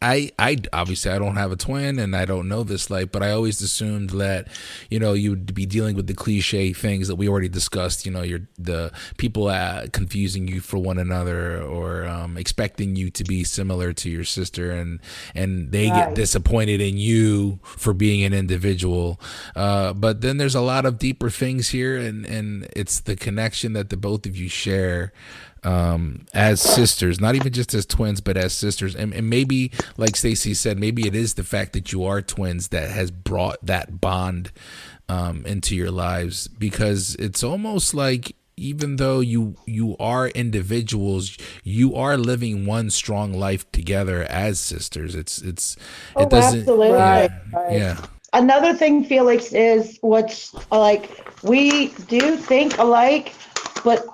I obviously I don't have a twin and I don't know this life, but I always assumed that, you'd be dealing with the cliche things that we already discussed, you're the people confusing you for one another or expecting you to be similar to your sister and they get disappointed in you for being an individual. But then there's a lot of deeper things here and it's the connection that the both of you share as sisters, not even just as twins, but as sisters. And maybe, like Stacey said, maybe it is the fact that you are twins that has brought that bond into your lives, because it's almost like even though you are individuals, you are living one strong life together as sisters. It doesn't.
Absolutely.
Yeah.
Another thing, Felix, is what's like, we do think alike, but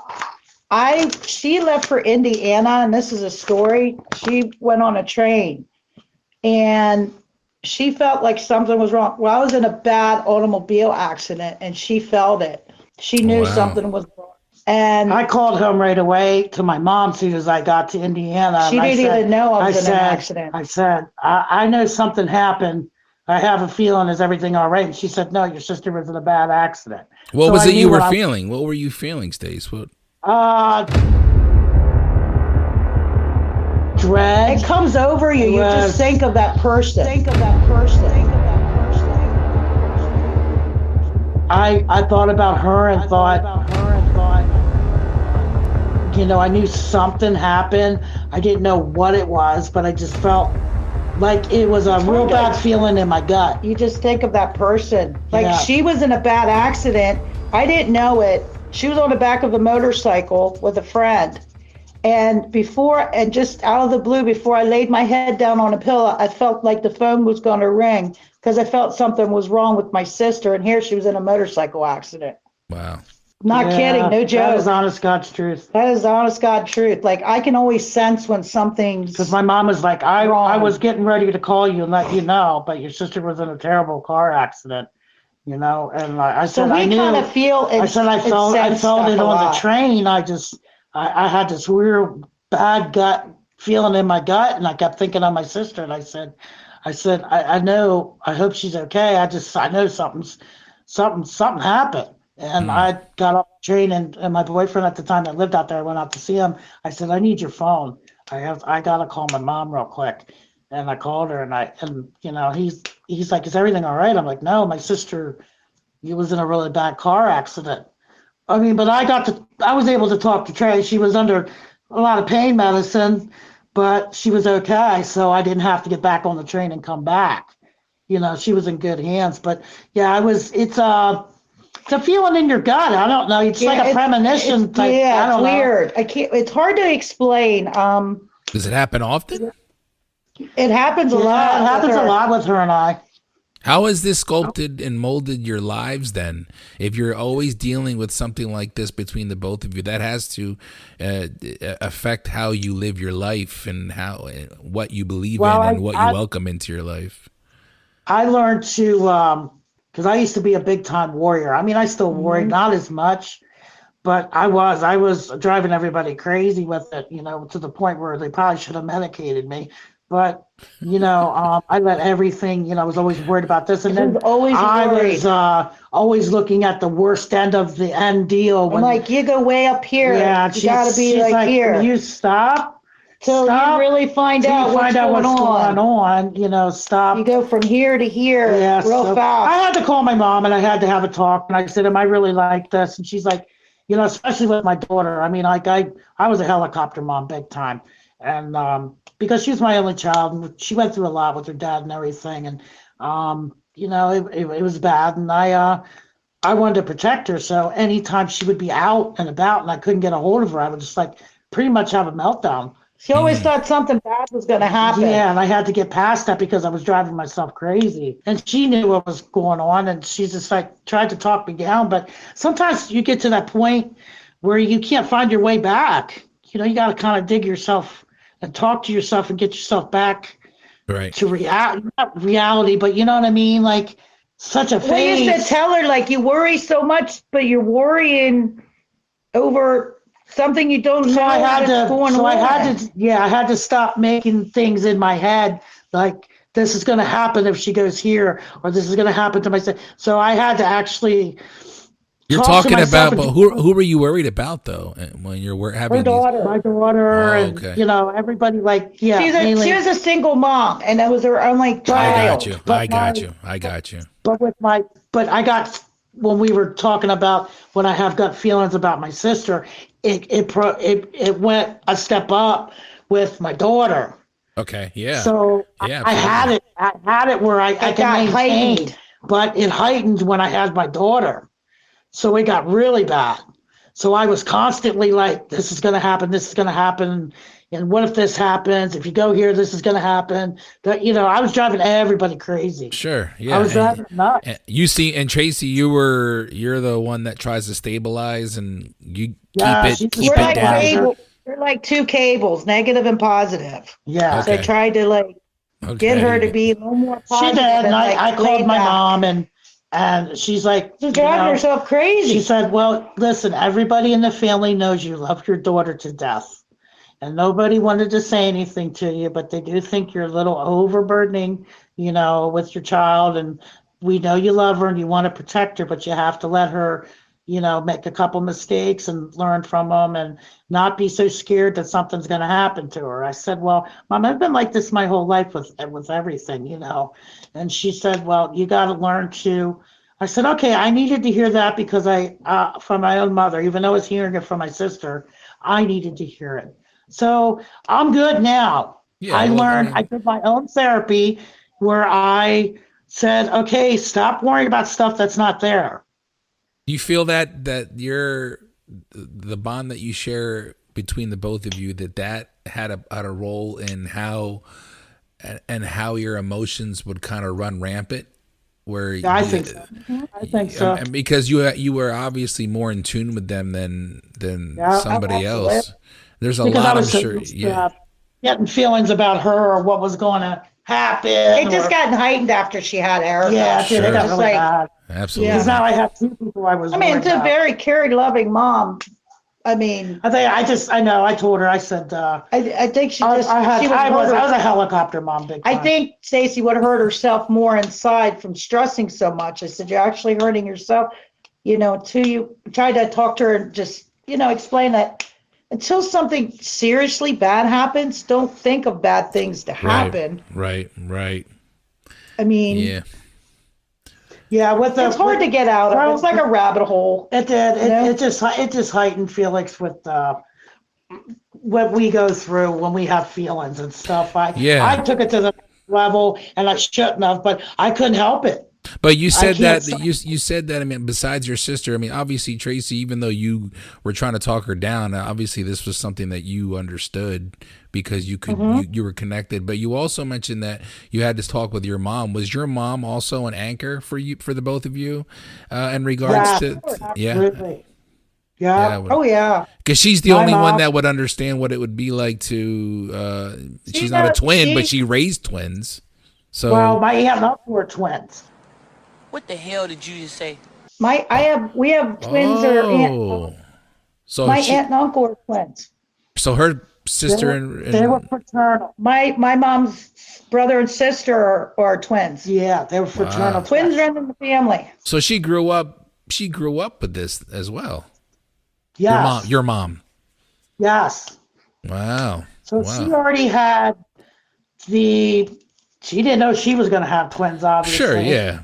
she left for Indiana, and this is a story. She went on a train and she felt like something was wrong. Well, I was in a bad automobile accident and she felt it. She knew something was wrong. And
I called home right away to my mom as soon as I got to Indiana.
She didn't even know I was in an accident.
I said, I know something happened. I have a feeling, is everything all right? And she said, no, your sister was in a bad accident.
What was it you were feeling? What were you feeling, Stace? What?
Dread.
It comes over you. You just think of that person.
I thought about her and thought, I knew something happened. I didn't know what it was, but I just felt like it was a real bad feeling in my gut.
You just think of that person. Like she was in a bad accident. I didn't know it. She was on the back of a motorcycle with a friend. And just out of the blue, before I laid my head down on a pillow, I felt like the phone was going to ring because I felt something was wrong with my sister. And here she was in a motorcycle accident.
Wow.
Not kidding. No joke.
That is honest God's truth.
That is honest God's truth. Like, I can always sense when something's
because my mom was like, I was getting ready to call you and let you know, but your sister was in a terrible car accident. And I said, I knew.
Kind of feel it,
I said, I felt it on the train. I had this weird bad gut feeling in my gut, and I kept thinking of my sister. And I said, I know. I hope she's okay. I know something happened. And I got off the train, and my boyfriend at the time that lived out there, I went out to see him. I said, I need your phone. I gotta call my mom real quick. And I called her, and he's like, is everything all right? I'm like, no, my sister, was in a really bad car accident. I mean, but I was able to talk to Trey. She was under a lot of pain medicine, but she was okay. So I didn't have to get back on the train and come back. She was in good hands. But yeah, it's a feeling in your gut. I don't know. It's like a premonition.
It's weird. It's hard to explain.
Does it happen often?
It happens a lot.
It happens a lot with her and I.
How has this sculpted and molded your lives then? If you're always dealing with something like this between the both of you, that has to affect how you live your life and what you believe in and what you welcome into your life.
I learned to, because I used to be a big time warrior. I mean, I still worry, not as much, but I was driving everybody crazy with it, to the point where they probably should have medicated me. but I let everything. I was always worried about this, and then
always
I
worried.
was always looking at the worst end of the end deal.
I'm like, you go way up here.
Yeah,
you got to be
she's
like here.
You stop.
Till you really find out what's going
on. Stop.
You go from here to here real fast.
I had to call my mom and I had to have a talk. And I said, am I really like this? And she's like, especially with my daughter. I mean, like I was a helicopter mom big time. And because she was my only child, and she went through a lot with her dad and everything. And, it was bad. And I wanted to protect her. So anytime she would be out and about and I couldn't get a hold of her, I would just pretty much have a meltdown.
She always thought something bad was going to happen.
Yeah, and I had to get past that because I was driving myself crazy. And she knew what was going on, and she just tried to talk me down. But sometimes you get to that point where you can't find your way back. You got to kind of dig yourself and talk to yourself and get yourself back to reality. Not reality, but you know what I mean? Like such a phase.
We used to tell her, you worry so much, but you're worrying over something you don't know
I had
to
stop making things in my head like this is going to happen if she goes here or this is going to happen to myself. So I had to actually.
You're talking about, but who were you worried about though? When you're having
my daughter,
and
everybody
She was a single mom, and that was her only child.
I got you.
But I got. When we were talking about when I have gut feelings about my sister, it went a step up with my daughter.
Okay, yeah.
So I had it where I can maintain, heightened. But it heightened when I had my daughter. So it got really bad. So I was constantly like, this is going to happen, this is going to happen. And what if this happens? If you go here, this is going to happen. I was driving everybody crazy.
Sure, yeah.
I was driving nuts.
And Tracey, you're the one that tries to stabilize and you keep it down.
We're like two cables, negative and positive.
Yeah.
Okay. So I tried to get her to be a little more positive.
She did, and I called my mom and she's like,
she's driving herself crazy.
She said, well, listen, everybody in the family knows you love your daughter to death. And nobody wanted to say anything to you, but they do think you're a little overburdening, with your child. And we know you love her and you want to protect her, but you have to let her, make a couple mistakes and learn from them and not be so scared that something's going to happen to her. I said, well, Mom, I've been like this my whole life with everything, And she said, well, you got to learn to. I said, okay, I needed to hear that because from my own mother, even though I was hearing it from my sister, I needed to hear it. So I'm good now. Yeah, I did my own therapy where I said, okay, stop worrying about stuff that's not there.
Do you feel that the bond that you share between the both of you, that had a role in how your emotions would kind of run rampant?
I think so. I think so.
And because you were obviously more in tune with them than somebody else. There's a lot, I'm sure.
Getting feelings about her or what was going to happen.
It just gotten heightened after she had Erica.
Yeah, it got really bad.
Absolutely.
Because now I have two people I was.
It's a very caring, loving mom. I told her. I said. I think she just. I was a helicopter mom. Big time. I think Stacey would have hurt herself more inside from stressing so much. I said, you're actually hurting yourself. Until you tried to talk to her and just explain that. Until something seriously bad happens, don't think of bad things to happen.
Right.
I mean,
yeah.
It's hard to get out of. It's like a rabbit hole.
It did. It just heightened Felix with what we go through when we have feelings and stuff. I took it to the level, and I shouldn't have, but I couldn't help it.
But you said you said that, besides your sister, obviously Tracey, even though you were trying to talk her down, obviously this was something that you understood because you could, you were connected. But you also mentioned that you had this talk with your mom. Was your mom also an anchor for the both of you, in regards to?
Absolutely.
Yeah. Oh yeah.
Because she's the only one that would understand what it would be like to. She's not a twin, but she raised twins. So
my aunt and uncle were twins.
What the hell did you just say?
We have twins or aunt.
So
my aunt and uncle are twins.
So her sister and
They were fraternal.
My mom's brother and sister are twins.
Yeah, they were fraternal.
Wow.
Twins run in the family.
So she grew up with this as well.
Yes.
Your mom.
Yes.
Wow.
So she already had she didn't know she was going to have twins, obviously.
Sure, yeah.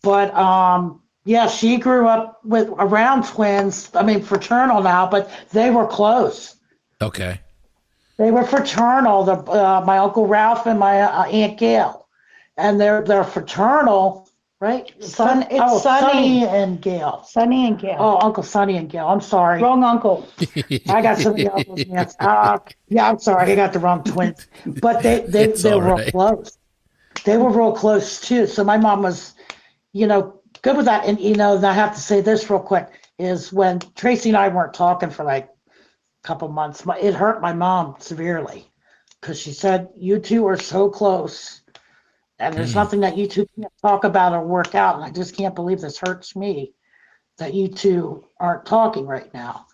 But yeah, she grew up around twins. I mean, fraternal now, but they were close.
Okay.
They were fraternal. My Uncle Ralph and my Aunt Gail, and they're fraternal, right?
Sonny
Sonny and Gail.
Sonny and Gail.
Oh, Uncle Sonny and Gail. I'm sorry.
Wrong uncle.
I got some of the uncles. Yes. Yeah, I'm sorry. I got the wrong twins. But they were real close. They were real close too. So my mom was, good with that. And and I have to say this real quick is when Tracy and I weren't talking for like a couple months, it hurt my mom severely because she said, "You two are so close, and there's nothing that you two can't talk about or work out." And I just can't believe this hurts me that you two aren't talking right now.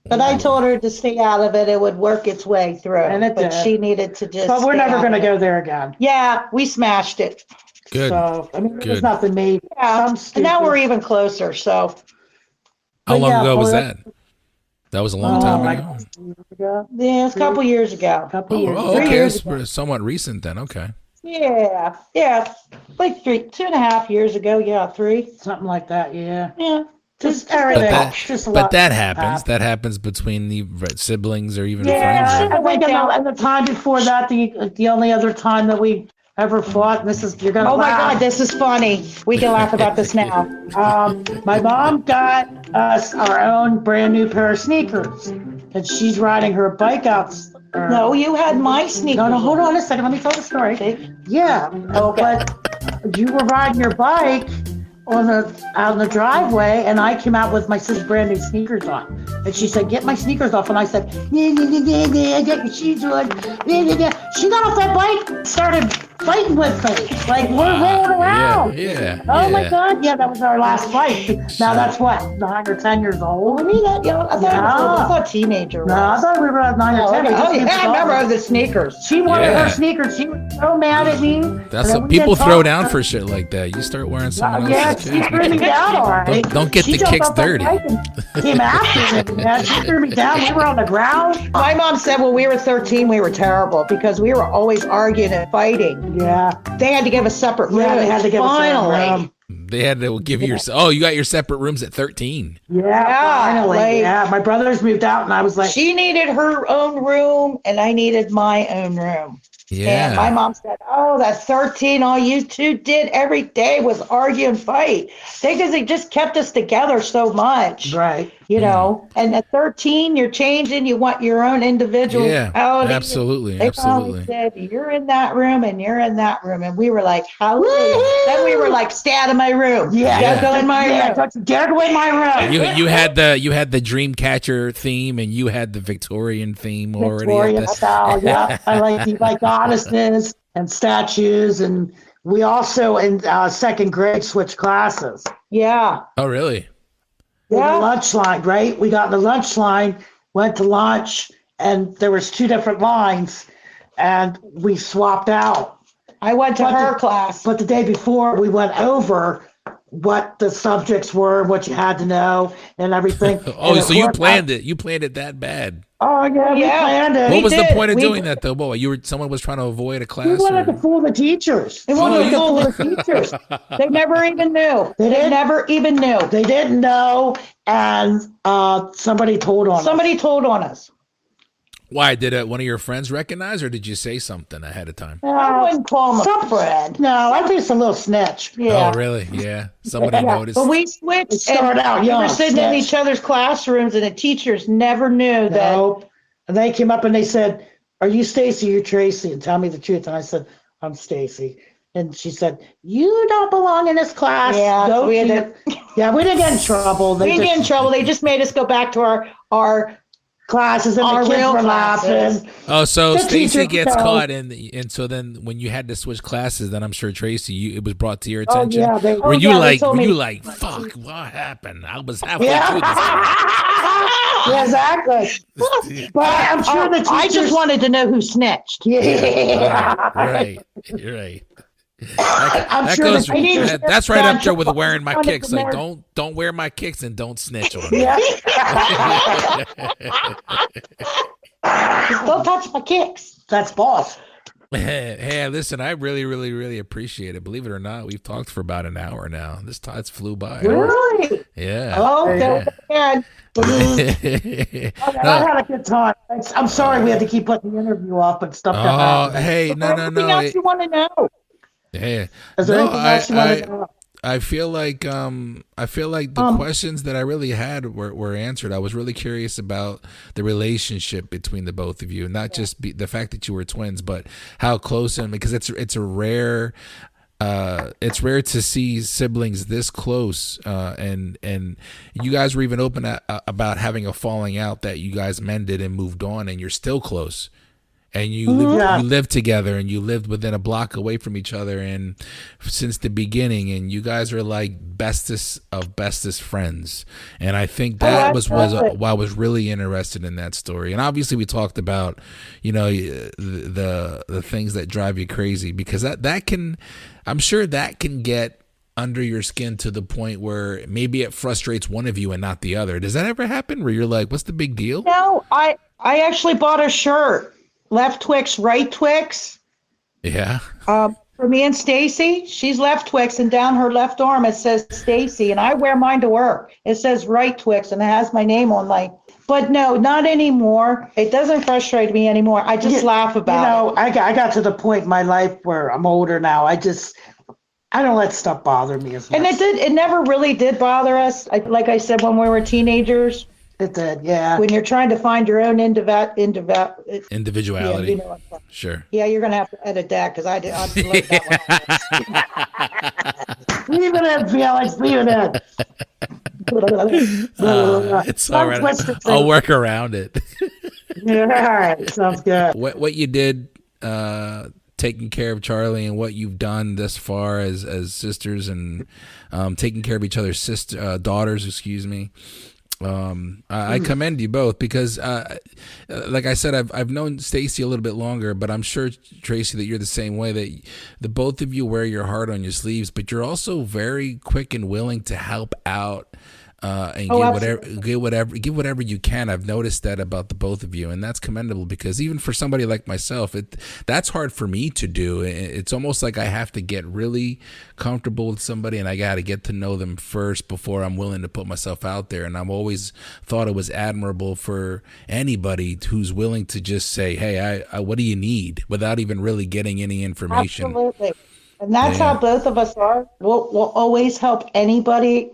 But I told her to stay out of it. It would work its way through.
And it
but
did.
she needed to just.
But we're
stay
never
out
going to
of
go
it.
there again.
Yeah, we smashed it.
Good.
So I mean, there's
Good.
nothing made.
Yeah,
Some
and now
stupid-
we're even closer. So
How long
yeah,
ago was
well,
that? That was a long time
like
ago.
2 years ago.
yeah, it's a couple years ago.
Couple years.
Oh,
3
okay.
years
It's somewhat recent then. Okay.
Yeah, like 2.5 years ago. Yeah, 3.
Something like that. Yeah.
Yeah,
Just
But
everything.
that,
Just a
but
lot
that happens.
happened.
That happens between the siblings or even
Yeah,
friends.
I think in the time before that, the only other time that we ever fought, and this is you're gonna.
Oh my
laugh.
God, this is funny. We can laugh about this now.
My mom got us our own brand new pair of sneakers, and she's riding her bike out.
No, you had my sneakers.
No, hold on a second. Let me tell the story. Yeah, but you were riding your bike out in the driveway, and I came out with my sister's brand new sneakers on, and she said, "Get my sneakers off," and I said, "Yeah, get your shoes on." She got off that bike, started fighting with me, like we're rolling around.
Yeah.
Oh my God! Yeah, that was our last fight. Now that's what 9 or 10 years old.
I mean, that, I thought teenager.
No, I thought we were at 9 or 10.
Oh, yeah, I remember the sneakers.
She wanted
Yeah.
her sneakers. She was so mad at me.
That's
And
what
we
people
didn't
throw
talk.
down for shit like that. You start wearing someone
Yeah,
else's
she
shoes.
threw me down, all right.
Don't get
She
the
jumped
kicks
off that
dirty.
bike and came after me, man. She threw me down. We were on the ground.
My mom said when we were 13, we were terrible because we were always arguing and fighting.
Yeah.
They had to give us separate rooms.
Yeah, they had to give us a
Finally.
room.
They had to give you you got your separate rooms at 13.
Yeah, finally.
like-
Yeah, my brothers moved out, and I was like,
She needed her own room, and I needed my own room.
Yeah.
And my mom said, "Oh, that's 13. All you two did every day was argue and fight. Because they just kept us together so much,
right.
you know. And at 13, you're changing. You want your own individual.
Yeah, absolutely,
They
absolutely.
finally said, "You're in that room, and you're in that room." And we were like, "Hallelujah!" Then we were like, "Stay out of my room.
Yeah.
Don't go in my room."
Don't you dare go in my room.
You had the Dreamcatcher theme and you had the Victorian theme already.
Victorian style, yeah. I like goddesses and statues, and we also in second grade switched classes.
Yeah.
Oh, really?
In
Yeah.
the lunch line, right? We got in the lunch line, went to lunch, and there was 2 different lines, and we swapped out.
I went to
But
her
the-
class.
But the day before, we went over what the subjects were, what you had to know, and everything.
Oh,
And
so you
worked
planned
out.
it. You planned it that bad.
Oh, yeah, we
Yeah.
planned it.
What was the
did.
point of
We
doing
did.
that though? Boy, someone was trying to avoid a
We
class.
wanted to
Or...
fool the teachers.
We wanted
We
to
wanted to
fool
fool the teachers.
They never even knew.
They
They
didn't?
never even knew.
They didn't know, and somebody told on us.
Somebody told on us.
Why did one of your friends recognize, or did you say something ahead of time?
I wouldn't call him a friend.
No, I'm just a little snitch.
Yeah.
Oh, really? Yeah. Somebody
Yeah,
noticed.
But we switched.
It started out
we
young,
were sitting in
snitch.
each other's classrooms, and the teachers never knew that.
Nope. And they came up and they said, "Are you Stacey? You're Tracy?" And tell me the truth. And I said, "I'm Stacey." And she said, "You don't belong in this class."
Yeah,
Go
we had
to-" Yeah, we didn't get in trouble.
We didn't get in trouble. They just made us go back to our
classes and
Our
the kids
real
were
classes.
laughing.
Oh, so
The
Stacey
teacher
gets
fell.
caught, and so then when you had to switch classes, then I'm sure Tracey, it was brought to your
Oh,
attention.
yeah, they-
were
oh,
you
yeah, they
like,
told
were
me-
you like, fuck, what happened? I was halfway
Yeah.
through this class.
Yeah, exactly. But I'm sure the teachers.
I just wanted to know who snitched.
Yeah.
Right, you're right.
I'm
That
sure
goes.
the teachers.
That's right up there with
Don't
wearing my
wanted
kicks.
to
Like,
know.
don't wear my kicks and don't snitch on me.
Yeah.
Don't touch my kicks.
That's boss.
Hey, listen, I really, really, really appreciate it. Believe it or not, we've talked for about an hour now. This time it's flew by.
Really?
Yeah.
Oh,
Yeah.
man.
Okay, I had a good time. I'm sorry we had to keep putting the interview off, but stuff got
Oh,
happened.
hey, no.
Anything else you want to know?
Yeah.
Is there
No,
anything else you want to know?
I feel like the questions that I really had were answered. I was really curious about the relationship between the both of you, not just the fact that you were twins, but how close, and because it's rare to see siblings this close, and you guys were even open about having a falling out that you guys mended and moved on, and you're still close. And you lived together, and you lived within a block away from each other, and since the beginning, and you guys are like bestest of bestest friends. And I think that was why I was really interested in that story. And obviously, we talked about, the things that drive you crazy, because I'm sure that can get under your skin to the point where maybe it frustrates one of you and not the other. Does that ever happen where you're like, what's the big deal?
No, I actually bought a shirt. Left Twix, right Twix.
Yeah.
For me and Stacey, she's left Twix, and down her left arm it says Stacey, and I wear mine to work. It says right Twix, and it has my name on But no, not anymore. It doesn't frustrate me anymore. I just laugh about it.
I got to the point in my life where I'm older now. I don't let stuff bother me as much.
And it never really did bother us. Like I said, when we were teenagers.
It did, yeah.
When you're trying to find your own
individuality.
Yeah,
Sure.
Yeah, you're gonna have to edit that because I learned that one.
Leave it in, Felix. Leave it in.
It's all right. I'll work around it.
Yeah, all right. Sounds good.
What you did, taking care of Charlie, and what you've done thus far as sisters, and taking care of each other's daughters. Excuse me. I commend you both, because like I said, I've known Stacey a little bit longer, but I'm sure, Tracey, that you're the same way, that the both of you wear your heart on your sleeves, but you're also very quick and willing to help out, and give whatever you can. I've noticed that about the both of you, and that's commendable, because even for somebody like myself, that's hard for me to do. It's almost like I have to get really comfortable with somebody, and I got to get to know them first before I'm willing to put myself out there. And I've always thought it was admirable for anybody who's willing to just say, hey, I what do you need, without even really getting any information.
Absolutely. And that's how both of us are. We'll always help anybody.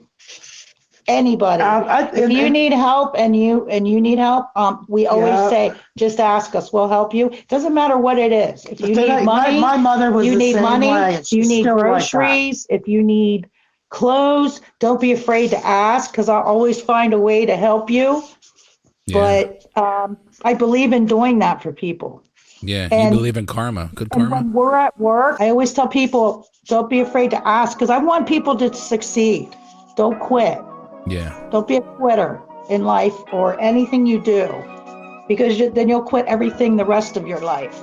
If you need help and you need help, we always say, just ask us. We'll help you. Doesn't matter what it is. If you need money,
my mother was
you
the
need
same
money.
way, and
You
she's
need
still like that.
groceries. If you need clothes, don't be afraid to ask, because I'll always find a way to help you.
Yeah.
But I believe in doing that for people.
Yeah,
And-
you believe in karma. Good
And
karma.
when we're at work, I always tell people, don't be afraid to ask, because I want people to succeed. Don't quit.
Yeah.
Don't be a quitter in life or anything you do, because then you'll quit everything the rest of your life.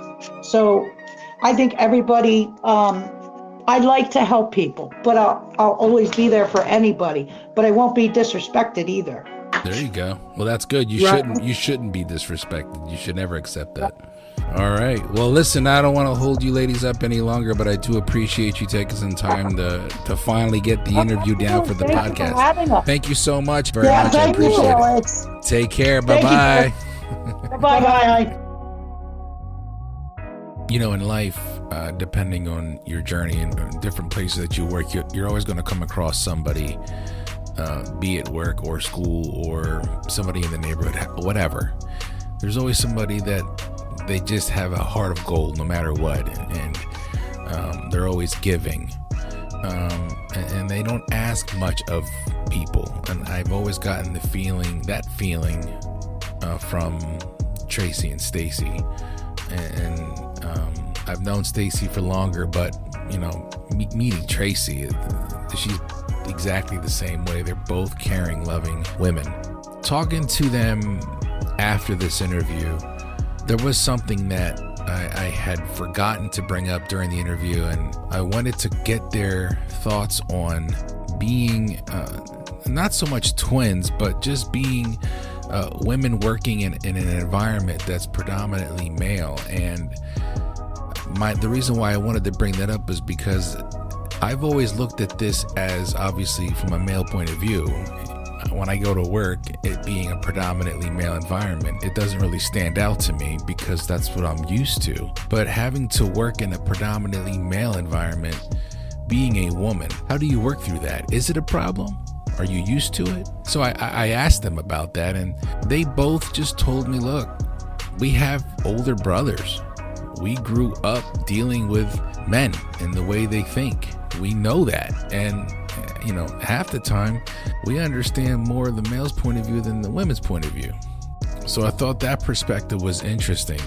So I think everybody, I like to help people, but I'll always be there for anybody, but I won't be disrespected either.
There you go. Well, that's good. You shouldn't be disrespected. You should never accept that. All right. Well, listen, I don't want to hold you ladies up any longer, but I do appreciate you taking some time to finally get the interview down for the
Thank you for having
podcast.
us.
Thank you so much. Very
Yeah,
much. I
thank you,
appreciate it.
Alex.
Take care.
Thank you,
Bye-bye.
Bye-bye.
In life, depending on your journey and different places that you work, you're always going to come across somebody, be it work or school or somebody in the neighborhood, whatever. There's always somebody that they just have a heart of gold no matter what, and they're always giving, and they don't ask much of people. And I've always gotten that feeling from Tracey and Stacey, and I've known Stacey for longer, but meeting Tracey, she's exactly the same way. They're both caring, loving women. Talking to them after this interview, there was something that I had forgotten to bring up during the interview, and I wanted to get their thoughts on being not so much twins, but just being women working in an environment that's predominantly male. And the reason why I wanted to bring that up is because I've always looked at this as, obviously from a male point of view, when I go to work, it being a predominantly male environment, it doesn't really stand out to me because that's what I'm used to. But having to work in a predominantly male environment, being a woman, how do you work through that? Is it a problem? Are you used to it? So I asked them about that, and they both just told me, look, we have older brothers. We grew up dealing with men and the way they think. We know that. And half the time we understand more of the male's point of view than the women's point of view. So I thought that perspective was interesting,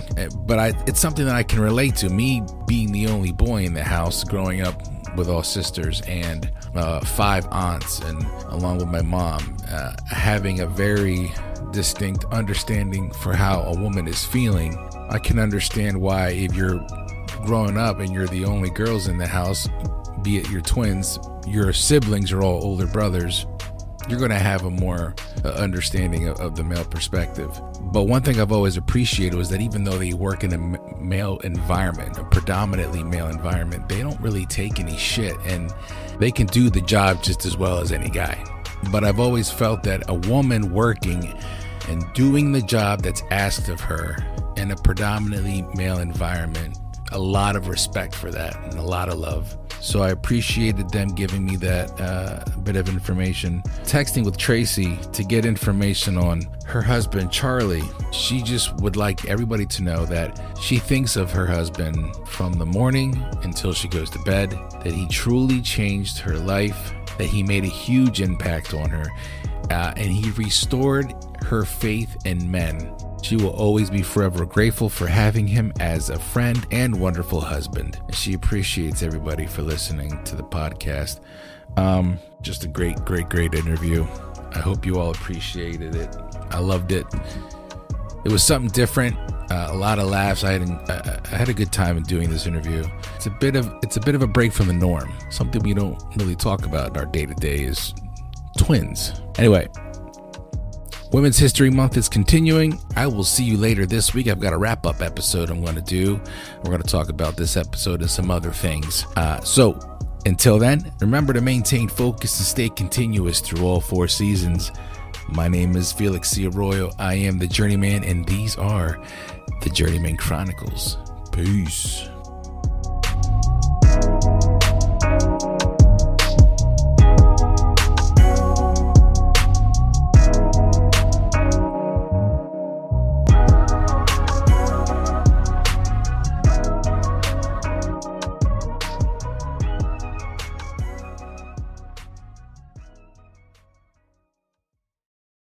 but it's something that I can relate to. Me being the only boy in the house, growing up with all sisters and 5 aunts, and along with my mom, having a very distinct understanding for how a woman is feeling. I can understand why, if you're growing up and you're the only girls in the house, be it your twins, your siblings are all older brothers, you're going to have a more understanding of the male perspective. But one thing I've always appreciated was that even though they work in a male environment, a predominantly male environment, they don't really take any shit, and they can do the job just as well as any guy. But I've always felt that a woman working and doing the job that's asked of her in a predominantly male environment, a lot of respect for that and a lot of love. So I appreciated them giving me that bit of information. Texting with Tracey to get information on her husband, Charlie. She just would like everybody to know that she thinks of her husband from the morning until she goes to bed, that he truly changed her life, that he made a huge impact on her, and he restored her faith in men. She will always be forever grateful for having him as a friend and wonderful husband. And she appreciates everybody for listening to the podcast. Just a great interview. I hope you all appreciated it. I loved it. It was something different. A lot of laughs. I had a good time in doing this interview. It's a bit of a break from the norm. Something we don't really talk about in our day-to-day is twins. Anyway, Women's History Month is continuing. I will see you later this week. I've got a wrap-up episode I'm going to do. We're going to talk about this episode and some other things. So until then, remember to maintain focus and stay continuous through all 4 seasons. My name is Felix C. Arroyo. I am the Journeyman, and these are the Journeyman Chronicles. Peace.